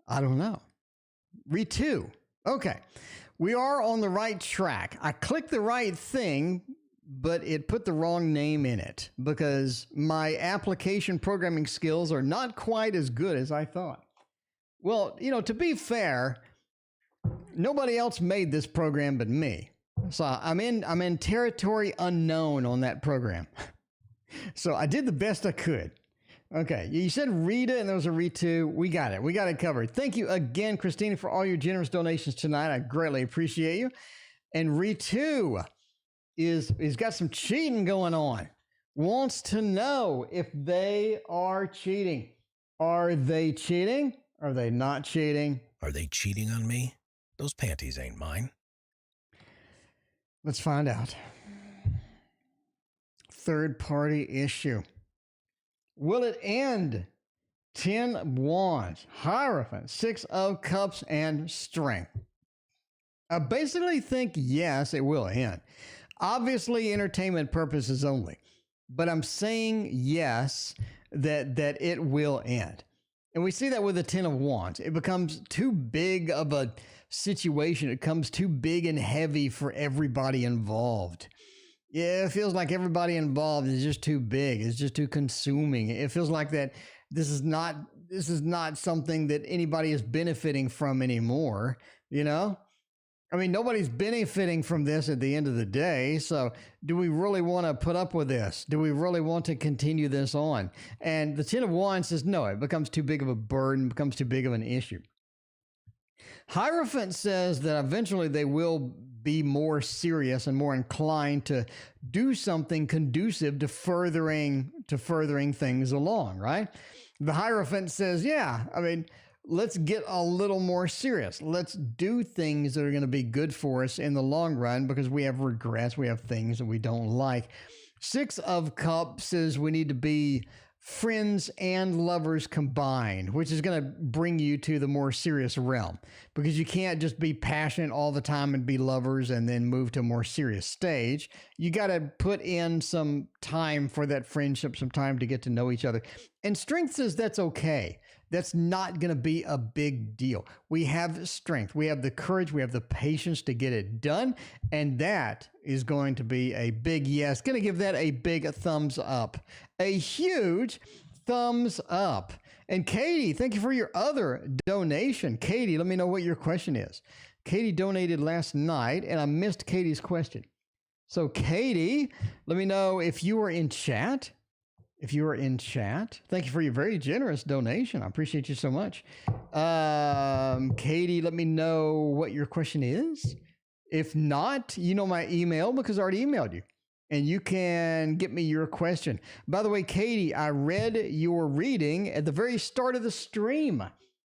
I don't know. Ritu. Okay. We are on the right track. I clicked the right thing, but it put the wrong name in it because my application programming skills are not quite as good as I thought. Well, to be fair, nobody else made this program but me. So I'm in territory unknown on that program. So I did the best I could. Okay, you said Rita and there was a Ritu. We got it. We got it covered. Thank you again, Christina, for all your generous donations tonight. I greatly appreciate you. And Ritu is got some cheating going on. Wants to know if they are cheating. Are they cheating? Are they not cheating? Are they cheating on me? Those panties ain't mine. Let's find out. Third party issue. Will it end? 10 wands, Hierophant, 6 of cups, and strength. I basically think yes, it will end. Obviously, entertainment purposes only. But I'm saying yes, that it will end. And we see that with the 10 of wands. It becomes too big of a situation. It becomes too big and heavy for everybody involved. Yeah, it feels like everybody involved is just too big. It's just too consuming. It feels like that this is not something that anybody is benefiting from anymore, I mean, nobody's benefiting from this at the end of the day. So do we really want to put up with this? Do we really want to continue this on? And the 10 of wands says, no, it becomes too big of a burden, becomes too big of an issue. Hierophant says that eventually they will be more serious and more inclined to do something conducive to furthering things along, right? The Hierophant says, yeah, I mean, let's get a little more serious. Let's do things that are going to be good for us in the long run because we have regrets. We have things that we don't like. 6 of Cups says we need to be friends and lovers combined, which is going to bring you to the more serious realm because you can't just be passionate all the time and be lovers and then move to a more serious stage. You got to put in some time for that friendship, some time to get to know each other. And Strength says that's okay. That's not going to be a big deal. We have strength. We have the courage. We have the patience to get it done. And that is going to be a big yes. Going to give that a big thumbs up. A huge thumbs up. And Katie, thank you for your other donation. Katie, let me know what your question is. Katie donated last night, and I missed Katie's question. So Katie, let me know if you were in chat. If you were in chat, thank you for your very generous donation. I appreciate you so much. Katie, let me know what your question is. If not, you know my email because I already emailed you. And you can get me your question. By the way, Katie, I read your reading at the very start of the stream.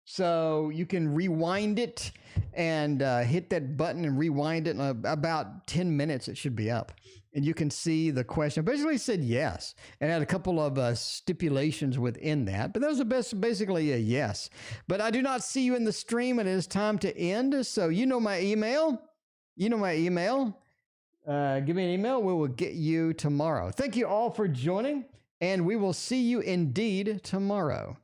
So you can rewind it and hit that button and rewind it in about 10 minutes. It should be up. And you can see the question. I basically said yes and had a couple of stipulations within that. But that was basically a yes. But I do not see you in the stream and it is time to end. So you know my email. You know my email. Give me an email. We will get you tomorrow. Thank you all for joining. And we will see you indeed tomorrow.